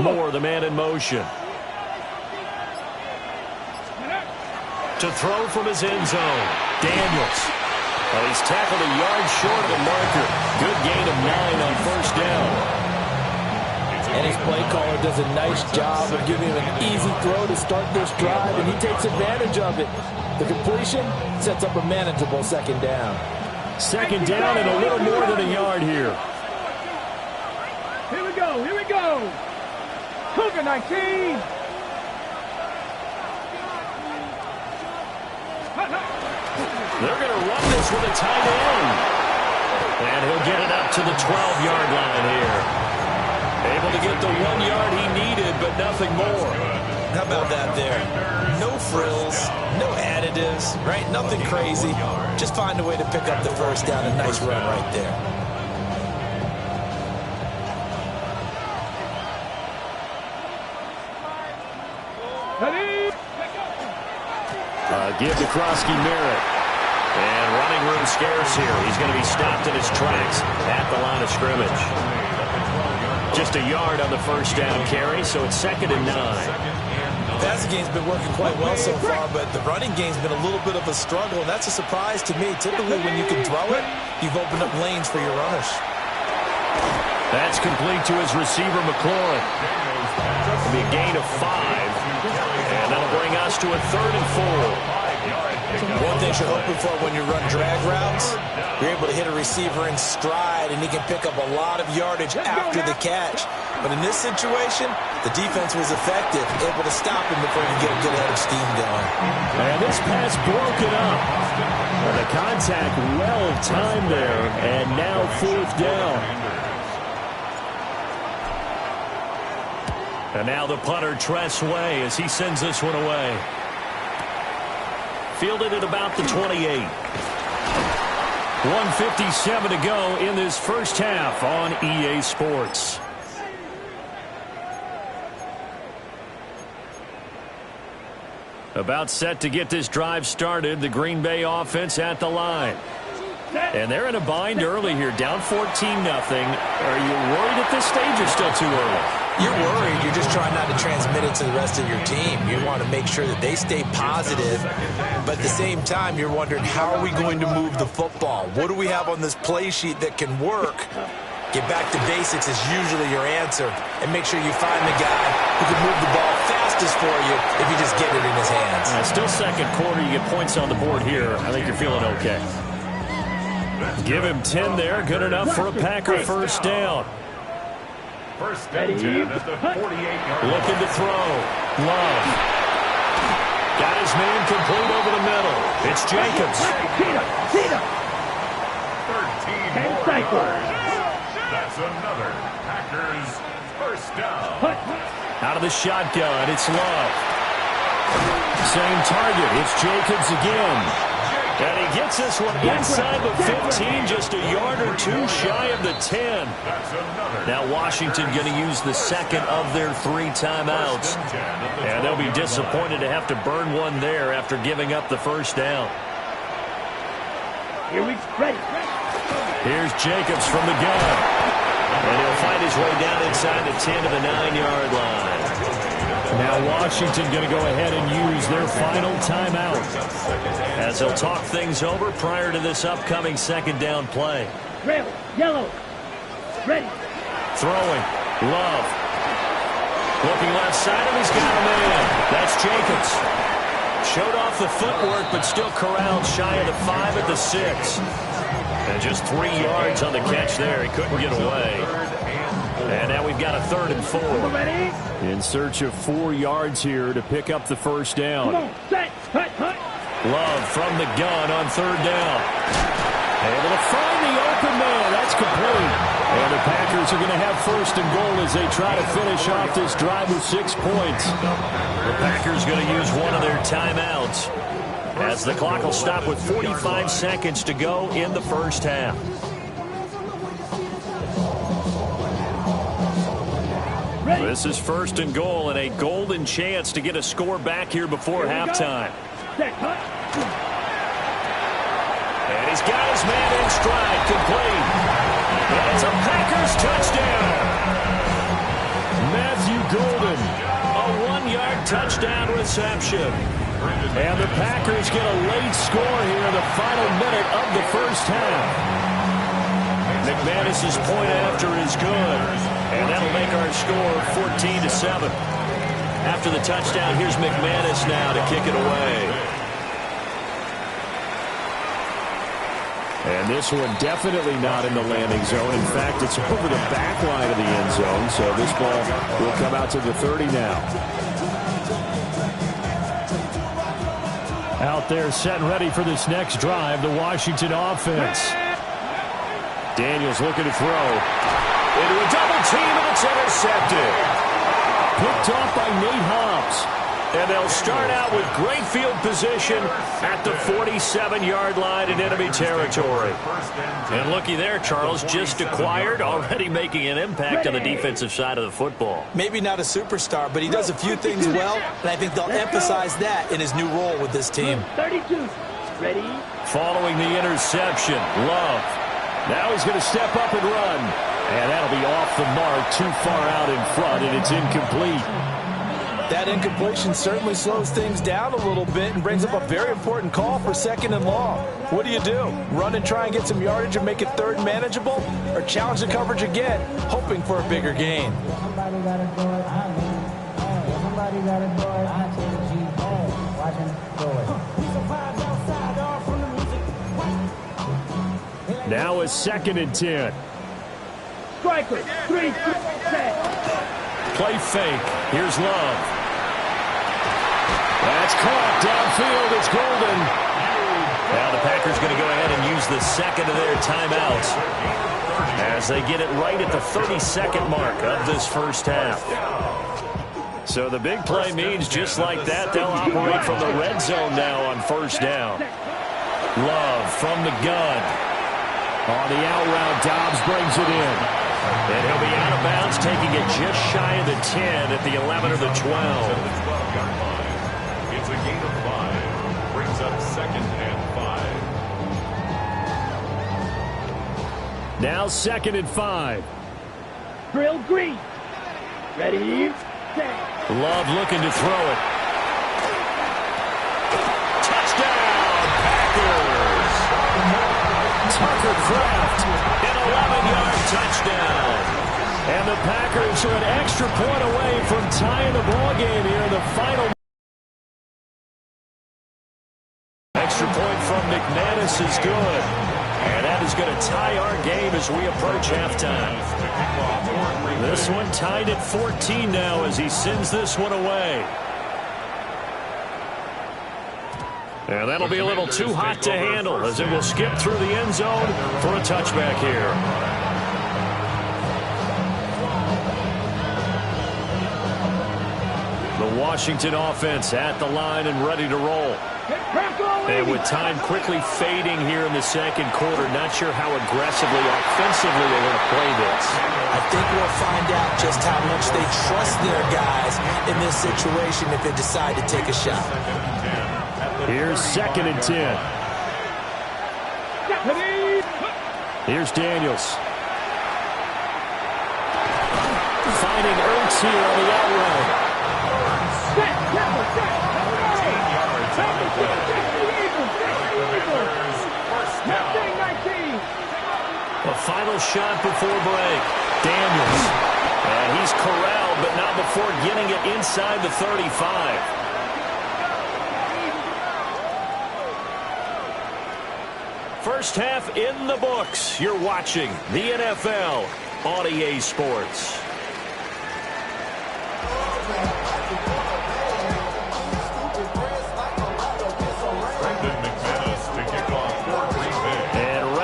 Moore, the man in motion. To throw from his end zone. Daniels. Well, he's tackled a yard short of the marker. Good gain of 9 on 1st down. And his play caller does a nice job of giving him an easy throw to start this drive, and he takes advantage of it. The completion sets up a manageable 2nd down. 2nd down and a little more than a yard here. Here we go, here we go. Cougar 19. They're going to run this with a tight end. And he'll get it up to the 12-yard line here. Able to get the 1 yard he needed, but nothing more. How about that there? No frills, no additives, right? Nothing crazy. Just find a way to pick up the 1st down. A nice run right there. Give to Krosky Merritt. And running room scarce here. He's going to be stopped in his tracks at the line of scrimmage. Just a yard on the 1st down carry, so it's 2nd and 9. Passing game's been working quite well so far, but the running game's been a little bit of a struggle, and that's a surprise to me. Typically, when you can throw it, you've opened up lanes for your runners. That's complete to his receiver, McLaurin. It'll be a gain of 5, and that'll bring us to a 3rd and 4. One thing you're hoping for when you run drag routes, you're able to hit a receiver in stride, and he can pick up a lot of yardage after the catch. But in this situation, the defense was effective, able to stop him before he could get a good head of steam going. And this pass broken up. And the contact well timed there, and now 4th down. And now the punter, Tress Way, as he sends this one away. Fielded at about the 28. 1:57 to go in this first half on EA Sports. About set to get this drive started. The Green Bay offense at the line. And they're in a bind early here, down 14-0. Are you worried at this stage or still too early? You're worried. You're just trying not to transmit it to the rest of your team. You want to make sure that they stay positive, but at the same time, you're wondering, how are we going to move the football? What do we have on this play sheet that can work? Get back to basics is usually your answer, and make sure you find the guy who can move the ball fastest for you if you just get it in his hands. Still 2nd quarter. You get points on the board here. I think you're feeling okay. Give him 10 there. Good enough for a Packer 1st down. 1st and 10 at the 48-yard line. Looking to throw. Love. Got his man complete over the middle. It's Jacobs. 13 more yards. That's another Packers 1st down. Out of the shotgun, it's Love. Same target. It's Jacobs again. And he gets this one inside the 15, just a yard or 2 shy of the 10. Now Washington going to use the 2nd of their 3 timeouts. And they'll be disappointed to have to burn one there after giving up the 1st down. Here we ready. Here's Jacobs from the gun. And he'll find his way down inside the 10 to the 9-yard line. Now Washington going to go ahead and use their final timeout as they'll talk things over prior to this upcoming second down play. Red, yellow, ready. Throwing. Love. Looking left side, and he's got a man. That's Jacobs. Showed off the footwork, but still corralled shy of the 5 at the 6. And just 3 yards on the catch there. He couldn't get away. And now we've got a 3rd and 4. In search of 4 yards here to pick up the first down. Come on, set, hut, hut. Love from the gun on 3rd down. Able to find the open man. That's complete. And the Packers are going to have 1st and goal as they try to finish off this drive with 6 points. The Packers going to use one of their timeouts as the clock will stop with 45 seconds to go in the first half. This is 1st and goal and a golden chance to get a score back here before halftime. And he's got his man in stride, complete. And it's a Packers touchdown. Matthew Golden, a 1-yard touchdown reception. And the Packers get a late score here in the final minute of the first half. McManus's point after is good. And that'll make our score 14-7. After the touchdown, here's McManus now to kick it away. And this one definitely not in the landing zone. In fact, it's over the back line of the end zone. So this ball will come out to the 30 now. Out there set and ready for this next drive, the Washington offense. Daniels looking to throw. Into a double team, and it's intercepted. Picked off by Nate Hobbs. And they'll start out with great field position at the 47-yard line in enemy territory. And looky there, Charles, just acquired, already making an impact on the defensive side of the football. Maybe not a superstar, but he does a few things well, and I think they'll emphasize that in his new role with this team. 32, ready. Following the interception, Love. Now he's going to step up and run. And that'll be off the mark, too far out in front, and it's incomplete. That incompletion certainly slows things down a little bit and brings up a very important call for 2nd and long. What do? Run and try and get some yardage and make it 3rd manageable? Or challenge the coverage again, hoping for a bigger gain? Somebody gotta do it, I mean. Hey, somebody gotta do it, I change it. Hey, watch him do it. Now a 2nd and 10. Striker, 3, set. Play fake. Here's Love. That's caught downfield. It's Golden. Now the Packers going to go ahead and use the 2nd of their timeouts as they get it right at the 32nd mark of this first half. So the big play means just like that, they'll operate from the red zone now on 1st down. Love from the gun. On the out route, Dobbs brings it in. And he'll be out of bounds, taking it just shy of the 10 at the 11 or the 12. It's a gain of 5. Brings up 2nd and 5. Now 2nd and 5. Drill green. Ready, set. Love looking to throw it. Touchdown, Packers! Tucker Kraft, an 11-yard touchdown. And the Packers are an extra point away from tying the ball game here in the final. Extra point from McManus is good. And that is going to tie our game as we approach halftime. This one tied at 14 now as he sends this one away. And that'll be a little too hot to handle as it will skip through the end zone for a touchback here. The Washington offense at the line and ready to roll. And with time quickly fading here in the second quarter, not sure how aggressively, offensively they're going to play this. I think we'll find out just how much they trust their guys in this situation if they decide to take a shot. Here's 2nd and 10. Here's Daniels. Finding Ertz here on the out route. A final shot before break. Daniels. And he's corralled, but not before getting it inside the 35. First half in the books. You're watching the NFL on EA Sports.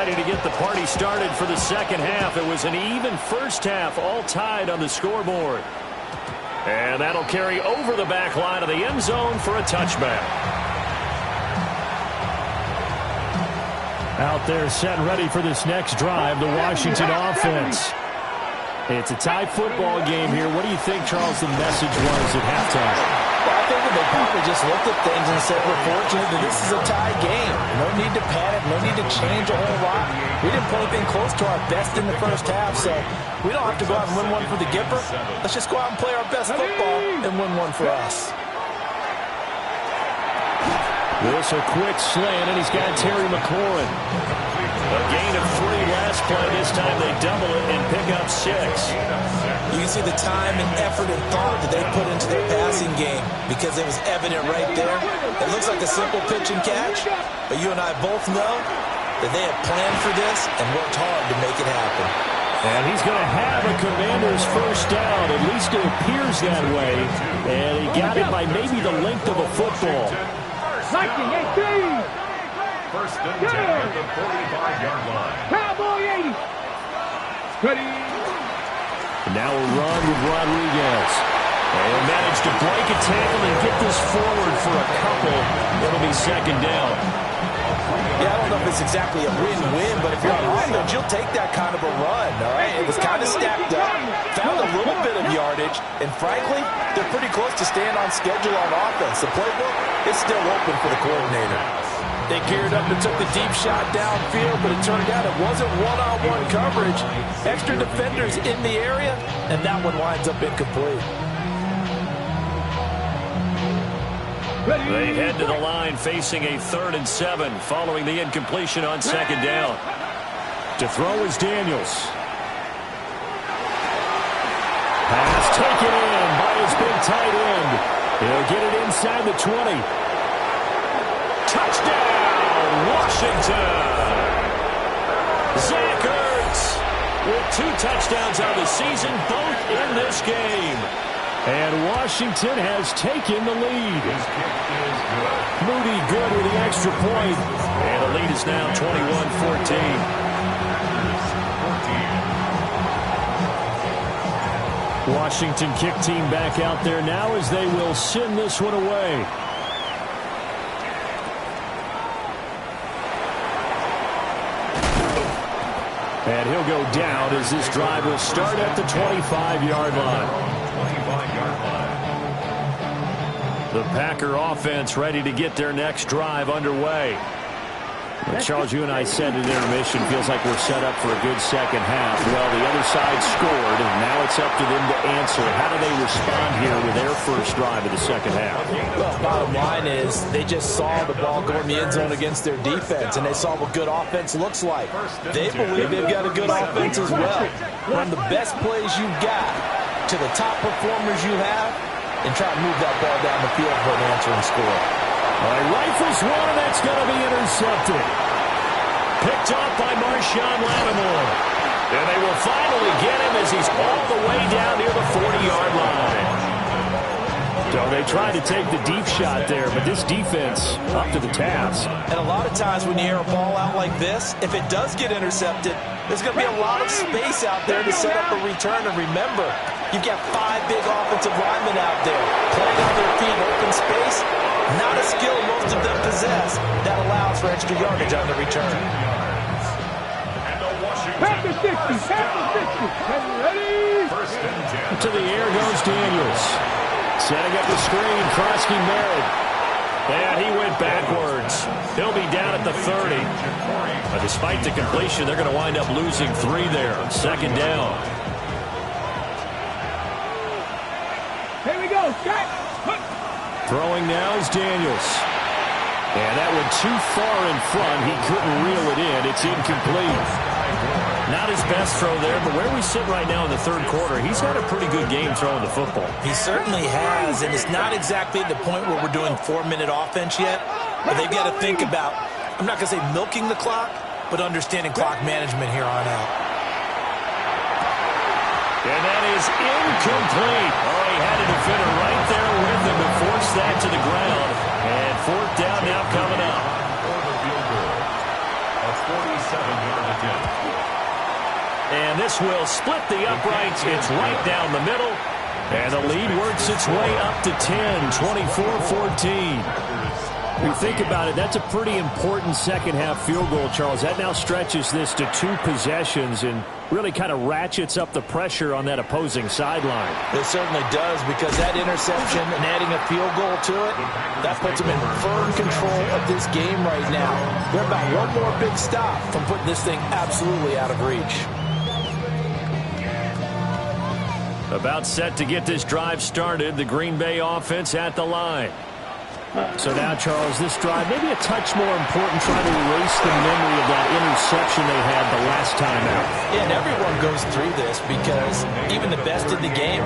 To get the party started for the second half. It was an even first half, all tied on the scoreboard. And that'll carry over the back line of the end zone for a touchback. Out there set and ready for this next drive, the Washington offense. It's a tie football game here. What do you think, Charles, the message was at halftime? Well, I think they probably just looked at things and said, we're fortunate that this is a tie game. No need to panic, no need to change a whole lot. We didn't play anything close to our best in the first half, so we don't have to go out and win one for the Gipper. Let's just go out and play our best football and win one for us. This a quick slant, and he's got Terry McLaurin. A gain of 3 last play. This time they double it and pick up 6. You can see the time and effort and thought that they put into their passing game because it was evident right there. It looks like a simple pitch and catch, but you and I both know that they have planned for this and worked hard to make it happen. And he's going to have a Commander's first down. At least it appears that way. And he got it by maybe the length of a football. First and 10 at the 45-yard line. Cowboy 80. Ready. And now a run with Rodriguez. And he'll manage to break a tackle and get this forward for a couple. It'll be second down. Yeah, I don't know if it's exactly a win-win, but if you're on offense, you'll take that kind of a run, all right? It was kind of stacked up, found a little bit of yardage, and frankly, they're pretty close to staying on schedule on offense. The playbook is still open for the coordinator. They geared up and took the deep shot downfield, but it turned out it wasn't one-on-one coverage. Extra defenders in the area, and that one winds up incomplete. They head to the line facing a 3rd and 7 following the incompletion on second down. To throw is Daniels. Pass taken in by his big tight end. He'll get it inside the 20. Touchdown, Washington! Zach Ertz with 2 touchdowns on the season, both in this game. And Washington has taken the lead. Moody good with the extra point. And the lead is now 21-14. Washington kick team back out there now as they will send this one away. And he'll go down as this drive will start at the 25-yard line. The Packer offense ready to get their next drive underway. And Charles, you and I said at intermission, feels like we're set up for a good second half. Well, the other side scored, and now it's up to them to answer. How do they respond here with their first drive of the second half? Well, bottom line is they just saw the ball go in the end zone against their defense, and they saw what good offense looks like. They believe they've got a good offense as well. Run the best plays you've got to the top performers you have, and try to move that ball down the field for an answering score. All right, rifles one, and that's going to be intercepted. Picked off by Marshawn Lattimore. And they will finally get him as he's all the way down near the 40-yard line. So they tried to take the deep shot there, but this defense up to the task. And a lot of times when you air a ball out like this, if it does get intercepted, there's going to be a lot of space out there to set up a return. And remember, you've got 5 big offensive linemen out there playing on their feet in open space. Not a skill most of them possess that allows for extra yardage on the return. Pack the 60, pack the 60. Ready? First and 10. To the air goes Daniels. Setting up the screen, Krosky Merritt. And he went backwards. He'll be down at the 30. But despite the completion, they're going to wind up losing 3 there. Second down. Here we go. Shot. Throwing now is Daniels. And that went too far in front. He couldn't reel it in. It's incomplete. Not his best throw there, but where we sit right now in the third quarter, he's had a pretty good game throwing the football. He certainly has, and it's not exactly at the point where we're doing 4-minute offense yet, but they've got to think about, I'm not going to say milking the clock, but understanding clock management here on out. And that is incomplete. Oh, he had a defender right there with him to force that to the ground. And fourth down now coming up. For the field goal, a 47-yard attempt. And this will split the uprights. It's right down the middle. And the lead works its way up to 10, 24-14. When you think about it, that's a pretty important second-half field goal, Charles. That now stretches this to 2 possessions and really kind of ratchets up the pressure on that opposing sideline. It certainly does, because that interception and adding a field goal to it, that puts them in firm control of this game right now. They're about one more big stop from putting this thing absolutely out of reach. About set to get this drive started. The Green Bay offense at the line. So now, Charles, this drive maybe a touch more important, trying to erase the memory of that interception they had the last time out. Yeah, and everyone goes through this, because even the best in the game,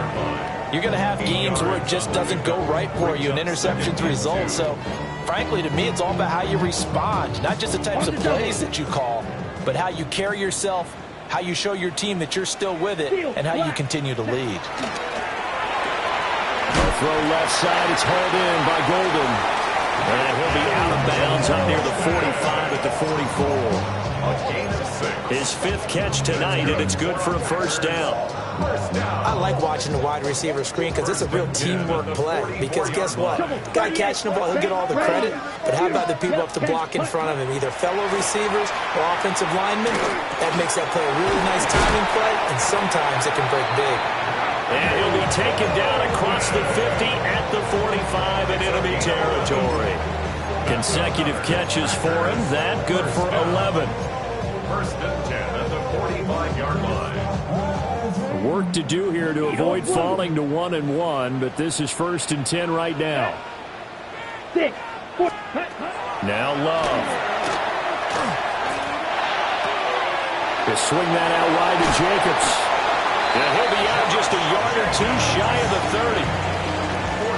you're going to have games where it just doesn't go right for you, and interceptions result. So, frankly, to me, it's all about how you respond, not just the types of plays that you call, but how you carry yourself, how you show your team that you're still with it, and how you continue to lead. Throw left side. It's hauled in by Golden. And he'll be out of bounds up near the 45 at the 44. A gain of 6. His 5th catch tonight, and it's good for a first down. I like watching the wide receiver screen, because it's a real teamwork play. Because guess what? The guy catching the ball, he'll get all the credit. But how about the people up the block in front of him, either fellow receivers or offensive linemen? That makes that play a really nice timing play, and sometimes it can break big. And he'll be taken down across the 50 at the 45 in enemy territory. Consecutive catches for him. That good for 11. First and 10 at the 45-yard line. Work to do here to avoid falling to 1-1, but this is first and 10 right now. 6, 4, Now Love. They swing that out wide to Jacobs. And he'll be out just a yard or 2 shy of the 30.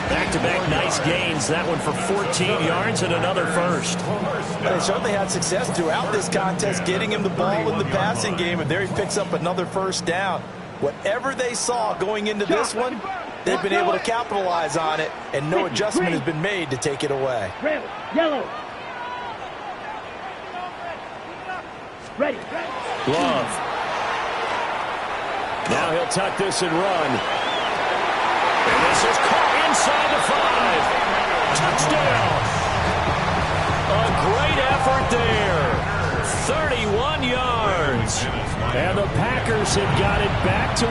Back-to-back nice gains. That one for 14 yards and another first. They certainly had success throughout this contest, getting him the ball in the passing game, and there he picks up another first down. Whatever they saw going into this one, they've been able to capitalize on it, and no adjustment has been made to take it away. red, yellow. Ready. Love. Now he'll tuck this and run. And this is caught inside the 5. Touchdown. A great effort there. 31 yards. And the Packers have got it back to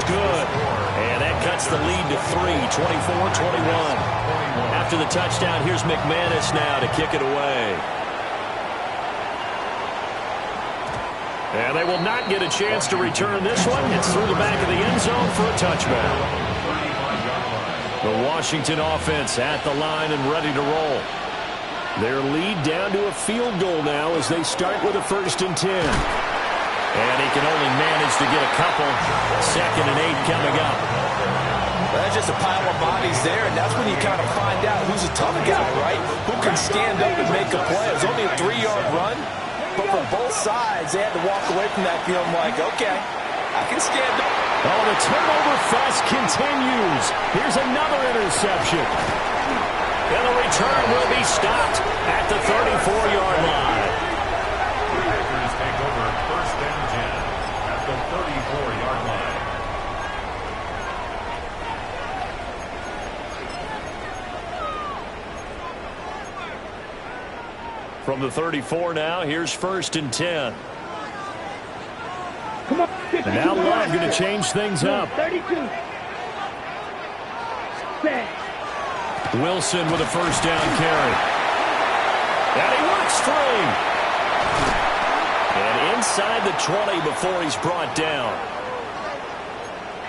good. And that cuts the lead to 3, 24-21. After the touchdown, here's McManus now to kick it away. And they will not get a chance to return this one. It's through the back of the end zone for a touchback. The Washington offense at the line and ready to roll. Their lead down to a field goal now as they start with a first and 10. And he can only manage to get a couple. 2nd and 8 coming up. Well, that's just a pile of bodies there, and that's when you kind of find out who's a tough guy, right? Who can stand up and make a play. It was only a 3-yard run. But for both sides, they had to walk away from that feeling like, okay, I can stand up. Oh, the turnover fest continues. Here's another interception. And the return will be stopped at the 34-yard line. Packers take over first and 10 at the 34-yard line. From the 34 now, here's first and 10. Come on. And now Love going to change things up. 32. Set. Wilson with a first down carry. And he works free. And inside the 20 before he's brought down.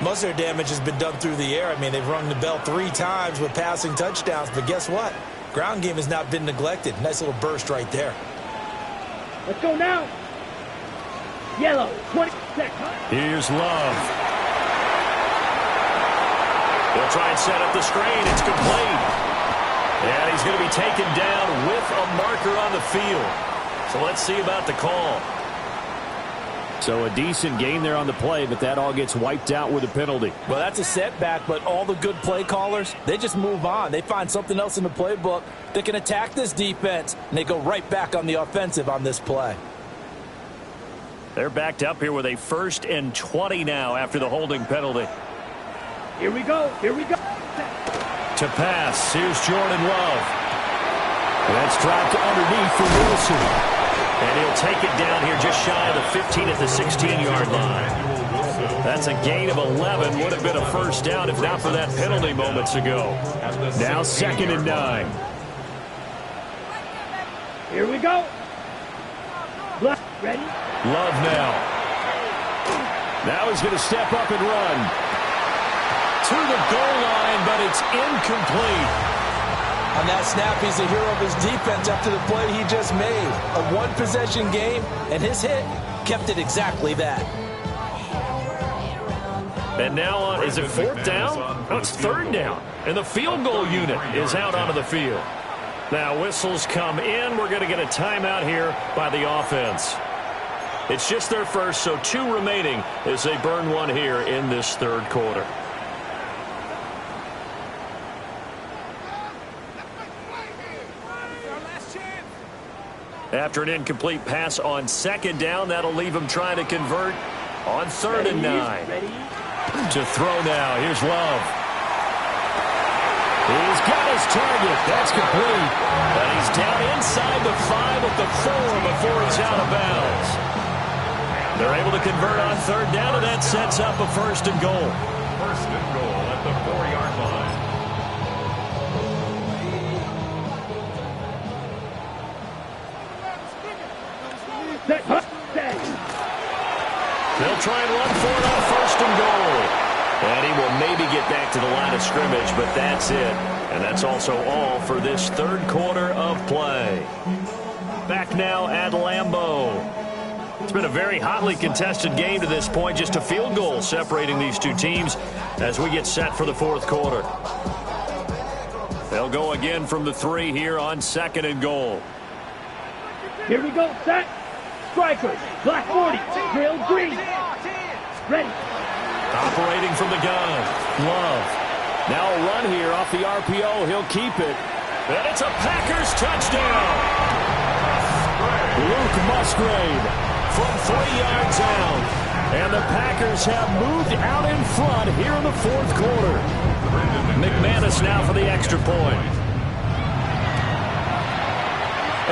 Most of their damage has been done through the air. I mean, they've rung the bell 3 times with passing touchdowns, but guess what? Ground game has not been neglected. Nice little burst right there. Let's go now. Yellow, 20 seconds. Here's Love. They'll try and set up the screen. It's complete. And he's going to be taken down with a marker on the field. So let's see about the call. So a decent gain there on the play, but that all gets wiped out with a penalty. Well, that's a setback, but all the good play callers, they just move on. They find something else in the playbook that can attack this defense, and they go right back on the offensive on this play. They're backed up here with a 1st and 20 now after the holding penalty. Here we go. Here we go. To pass, here's Jordan Love. That's dropped underneath for Wilson. And he'll take it down here just shy of the 15 at the 16-yard line. That's a gain of 11. Would have been a first down if not for that penalty moments ago. Now 2nd and 9. Here we go. Ready? Love now. Now he's going to step up and run. To the goal line, but it's incomplete. On that snap, he's the hero of his defense after the play he just made. A one-possession game, and his hit kept it exactly that. And now on, is it 4th down? No, it's 3rd down. And the field goal unit is out onto the field. Now whistles come in. We're going to get a timeout here by the offense. It's just their first, so 2 remaining as they burn one here in this 3rd quarter. After an incomplete pass on 2nd down, that'll leave him trying to convert on 3rd and 9. To throw now, here's Love. He's got his target. That's complete. But he's down inside the 5 at the 4 before he's out of bounds. They're able to convert on 3rd down, and that sets up a 1st and goal. 1st and goal at the 4-yard line. They'll try and run for it on 1st and goal. And he will maybe get back to the line of scrimmage, but that's it. And that's also all for this 3rd quarter of play. Back now at Lambeau. It's been a very hotly contested game to this point. Just a field goal separating these 2 teams as we get set for the 4th quarter. They'll go again from the 3 here on 2nd and goal. Here we go. Set. Strikers. Black 40. Drill green. Ready. Operating from the gun. Love. Now a run here off the RPO. He'll keep it. And it's a Packers touchdown. Luke Musgrave from 3 yards out. And the Packers have moved out in front here in the 4th quarter. McManus now for the extra point.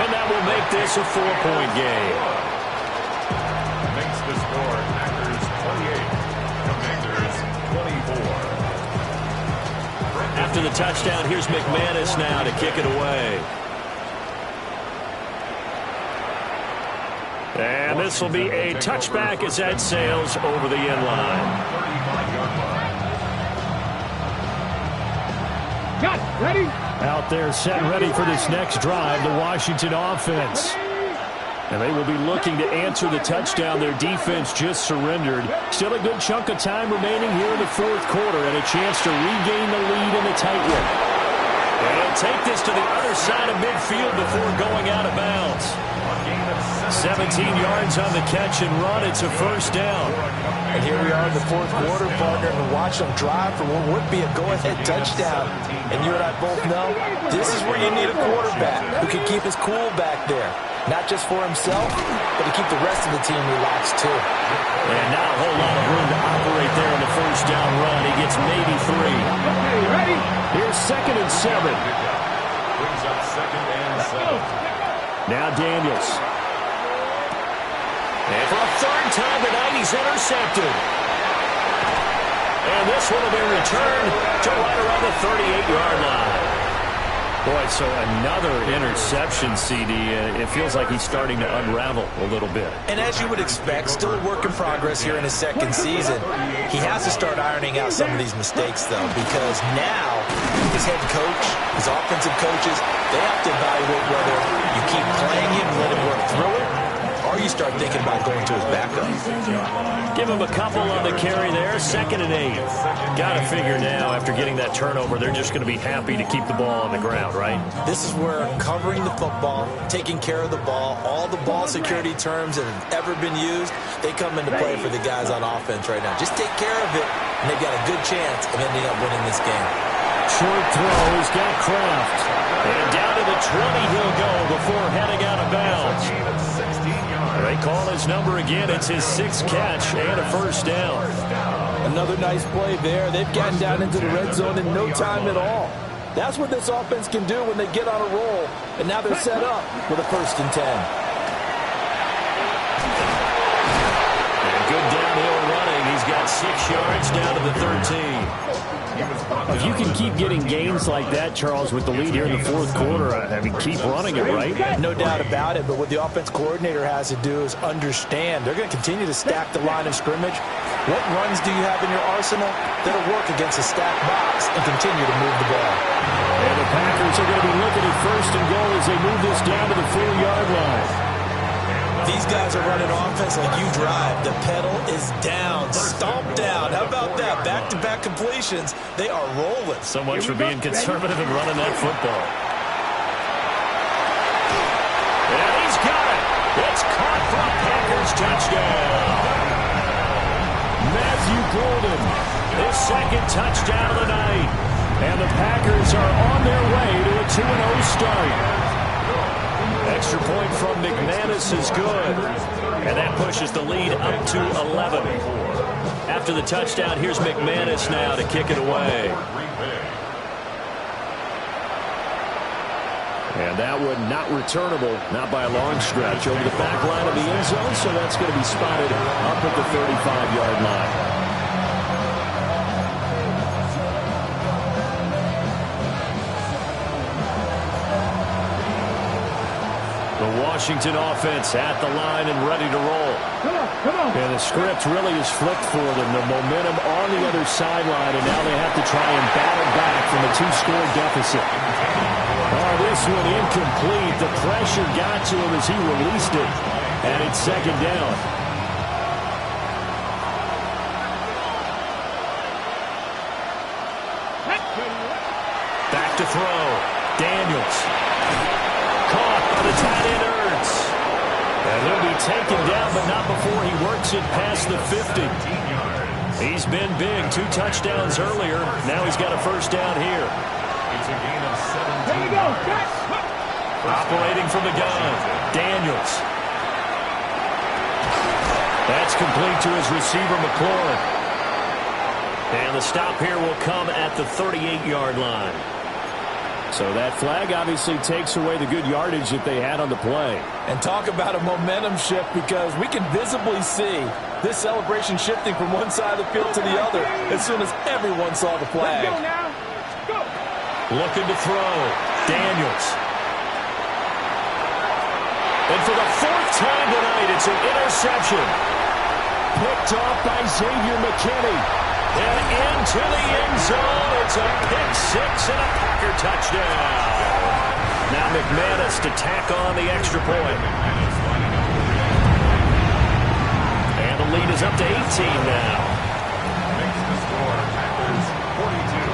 And that will make this a 4-point game. Makes the score Packers 28, Commanders 24. After the touchdown, here's McManus now to kick it away. And this will be a touchback as that sails over the end line. 35-yard line. Got it. Ready. Out there set and ready for this next drive, the Washington offense. And they will be looking to answer the touchdown their defense just surrendered. Still a good chunk of time remaining here in the 4th quarter and a chance to regain the lead in the tight one. And he'll take this to the other side of midfield before going out of bounds. 17 yards on the catch and run. It's a 1st down. And here we are in the 4th quarter, partner, and watch them drive for what would be a go-ahead touchdown. And you and I both know this is where you need a quarterback who can keep his cool back there. Not just for himself, but to keep the rest of the team relaxed, too. And not a whole lot of room to operate there on the 1st down run. He gets maybe 3. Okay, ready. Here's 2nd and 7. Brings up 2nd and 7. Now Daniels. And for a 3rd time tonight, he's intercepted. And this one will be returned to right around the 38-yard line. Boy, so another interception, CD. It feels like he's starting to unravel a little bit. And as you would expect, still a work in progress here in his second season. He has to start ironing out some of these mistakes, though, because now his head coach, his offensive coaches, they have to evaluate whether you keep playing him and let him work through it, or you start thinking about going to his backup. Give him a couple on the carry there. 2nd and 8. Got to figure now, after getting that turnover, they're just going to be happy to keep the ball on the ground, right? This is where covering the football, taking care of the ball, all the ball security terms that have ever been used, they come into play for the guys on offense right now. Just take care of it, and they've got a good chance of ending up winning this game. Short throw. He's got Kraft. And down to the 20 he'll go before heading out of bounds. They call his number again. It's his 6th catch and a first down. Another nice play there. They've gotten down into the red zone in no time at all. That's what this offense can do when they get on a roll. And now they're set up for the 1st and 10. And good downhill running. He's got 6 yards down to the 13. If you can keep getting gains like that, Charles, with the lead here in the 4th quarter, I mean, keep running it, right? No doubt about it, but what the offense coordinator has to do is understand. They're going to continue to stack the line of scrimmage. What runs do you have in your arsenal that'll work against a stacked box and continue to move the ball? And the Packers are going to be looking at 1st and goal as they move this down to the 4-yard line. These guys are running offense like you drive. The pedal is down, stomped down. How about that? Back-to-back completions. They are rolling. So much for being conservative and running that football. And he's got it. It's caught for a Packers touchdown. Matthew Golden, his 2nd touchdown of the night. And the Packers are on their way to a 2-0 start. Extra point from McManus is good. And that pushes the lead up to 11. After the touchdown, here's McManus now to kick it away. And that one not returnable, not by a long stretch, over the back line of the end zone, so that's going to be spotted up at the 35-yard line. The Washington offense at the line and ready to roll. Come on. And the script really is flipped for them. The momentum on the other sideline, and now they have to try and battle back from a 2-score deficit. Oh, this one incomplete. The pressure got to him as he released it, and it's 2nd down. Back to throw. Daniels. Caught by the tight end Ertz. And he'll be taken down, but not before he works it past the 50. He's been big. 2 touchdowns earlier. Now he's got a first down here. It's a gain of 17. Here we go. Operating from the gun. Daniels. That's complete to his receiver, McLaurin. And the stop here will come at the 38-yard line. So that flag obviously takes away the good yardage that they had on the play. And talk about a momentum shift, because we can visibly see this celebration shifting from one side of the field to the other as soon as everyone saw the flag. Let's go now. Go. Looking to throw. Daniels. And for the 4th time tonight, it's an interception. Picked off by Xavier McKinney. And into the end zone. It's a pick-6 and a Packer touchdown. Now McManus to tack on the extra point. And the lead is up to 18 now. Makes the score Packers 42,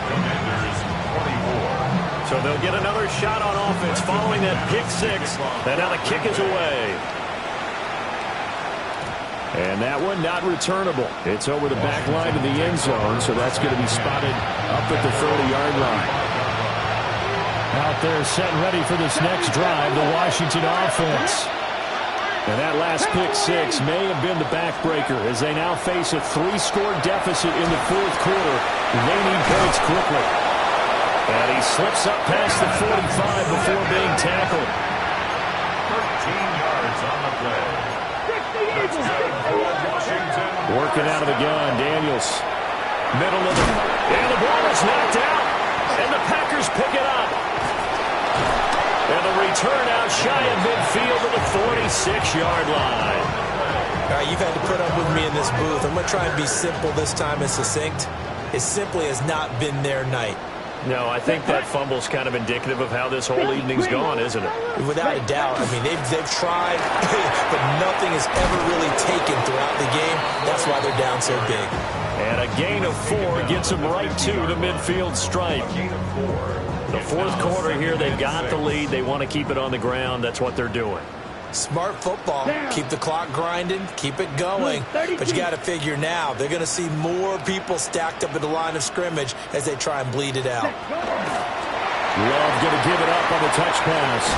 Commanders 44. So they'll get another shot on offense following that pick-6. And now the kick is away. And that one not returnable. It's over the back line of the end zone, so that's going to be spotted up at the 30-yard line. Out there set ready for this next drive, the Washington offense. And that last pick-6 may have been the backbreaker as they now face a 3-score deficit in the 4th quarter. They need points quickly. And he slips up past the 45 before being tackled. 13 yards on the play. Working out of the gun, Daniels. Middle of the... And the ball is knocked out. And the Packers pick it up. And the return out shy of midfield to the 46-yard line. All right, you've had to put up with me in this booth. I'm going to try and be simple this time and succinct. It simply has not been their night. No, I think that fumble's kind of indicative of how this whole evening's gone, isn't it? Without a doubt. I mean, they've tried, but nothing has ever really taken throughout the game. That's why they're down so big. And a gain of 4 gets them right to the midfield stripe. The fourth quarter here, they've got the lead. They want to keep it on the ground. That's what they're doing. Smart football. Keep the clock grinding. Keep it going. But you got to figure now, they're going to see more people stacked up at the line of scrimmage as they try and bleed it out. Love going to give it up on the touch pass.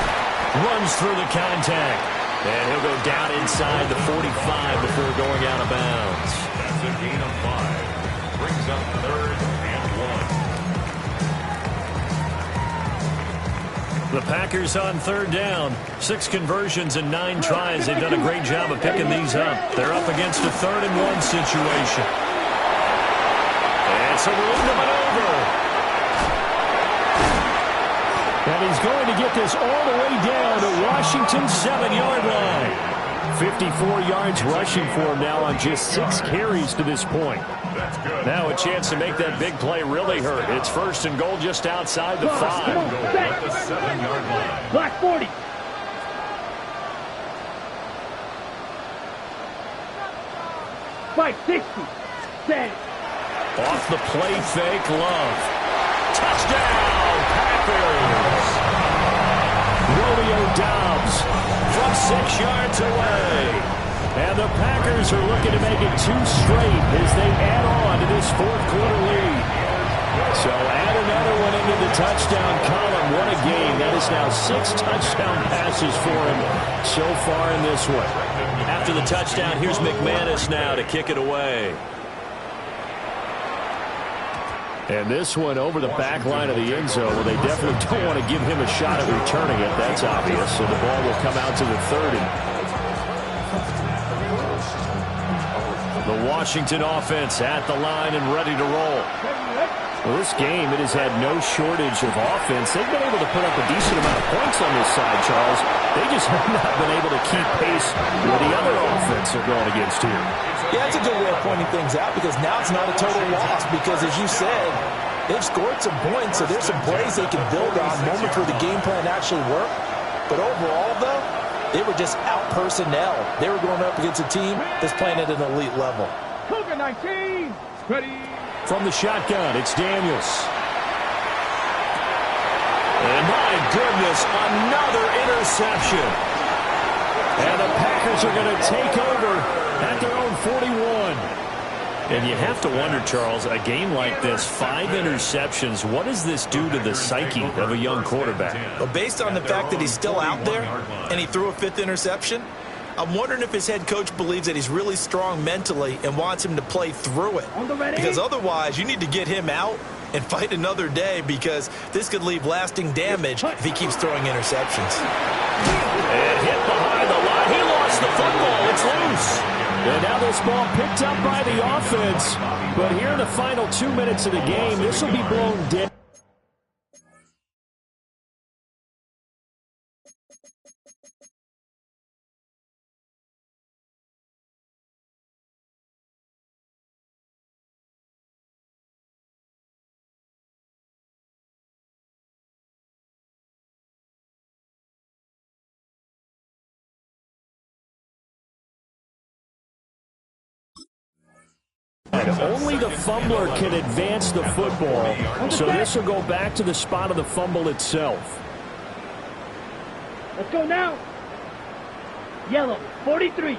Runs through the contact. And he'll go down inside the 45 before going out of bounds. That's a gain of 5. Brings up 3rd and 1. The Packers on 3rd down. 6 conversions and 9 tries. They've done a great job of picking these up. They're up against a 3rd and 1 situation. And so we're into maneuver. And he's going to get this all the way down to Washington's 7-yard line. 54 yards rushing for him now on just 6 carries to this point. Now a chance to make that big play really hurt. It's 1st and goal just outside the 5. At the 7-yard line. Black 40. .560. Set. Off the play fake, Love. Touchdown, Packers. Romeo Doubs from 6 yards away. And the Packers are looking to make it 2 straight as they add on to this 4th quarter lead. So add another one into the touchdown column. What a game. That is now 6 touchdown passes for him so far in this one. After the touchdown, here's McManus now to kick it away. And this one over the back line of the end zone. Well, they definitely don't want to give him a shot at returning it. That's obvious. So the ball will come out to the 30. The Washington offense at the line and ready to roll. Well, this game, it has had no shortage of offense. They've been able to put up a decent amount of points on this side, Charles. They just have not been able to keep pace with the other offense they're going against here. Yeah, that's a good way of pointing things out because now it's not a total loss because, as you said, they've scored some points, so there's some plays they can build on, moments where the game plan actually worked. But overall, though, they were just out personnel. They were going up against a team that's playing at an elite level. Cougar 19. Ready. From the shotgun, it's Daniels. And my goodness, another interception. And the Packers are going to take over at their own 41. And you have to wonder, Charles, a game like this, 5 interceptions, what does this do to the psyche of a young quarterback? Well, based on the fact that he's still out there and he threw a 5th interception, I'm wondering if his head coach believes that he's really strong mentally and wants him to play through it. Because otherwise, you need to get him out and fight another day because this could leave lasting damage if he keeps throwing interceptions. And hit behind the line. He lost the football. It's loose. And now this ball picked up by the offense. But here in the final 2 minutes of the game, this will be blown dead. Only the fumbler can advance the football, so this will go back to the spot of the fumble itself. Let's go now. Yellow, 43.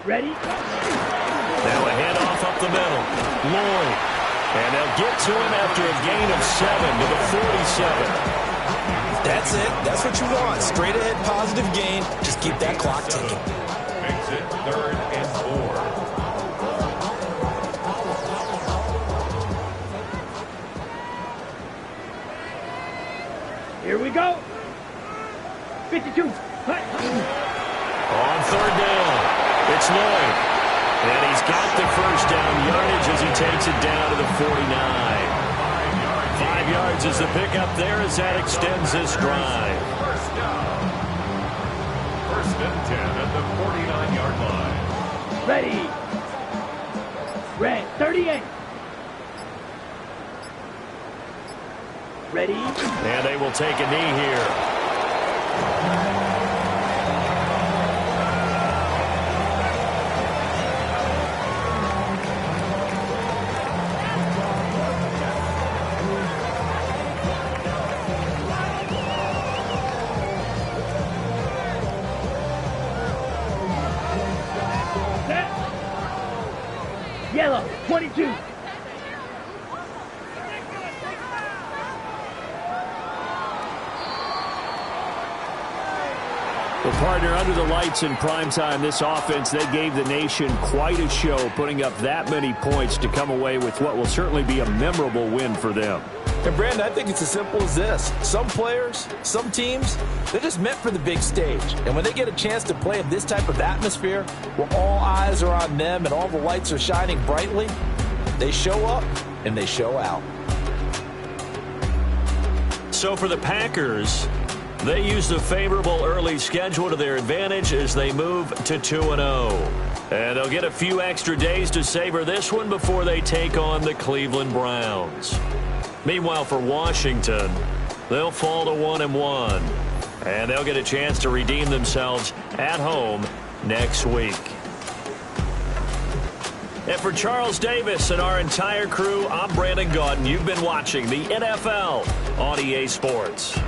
Ready? Now a handoff up the middle. Lloyd. And they'll get to him after a gain of 7 to the 47. That's it. That's what you want. Straight ahead positive gain. Just keep that clock ticking. Makes it 3rd and 4. Here we go. 52. On third down, it's Lloyd. And he's got the first down yardage as he takes it down to the 49. 5 yards is the pickup there as that extends this drive. First down. First and 10 at the 49-yard line. Ready. Red. 38. Ready. And they will take a knee here. Set. Yellow. 22. Well, partner, under the lights in primetime, this offense, they gave the nation quite a show, putting up that many points to come away with what will certainly be a memorable win for them. And, Brandon, I think it's as simple as this. Some players, some teams, they're just meant for the big stage. And when they get a chance to play in this type of atmosphere, where all eyes are on them and all the lights are shining brightly, they show up and they show out. So for the Packers, they use the favorable early schedule to their advantage as they move to 2-0. And they'll get a few extra days to savor this one before they take on the Cleveland Browns. Meanwhile, for Washington, they'll fall to 1-1. And they'll get a chance to redeem themselves at home next week. And for Charles Davis and our entire crew, I'm Brandon Gaudin. You've been watching the NFL on EA Sports.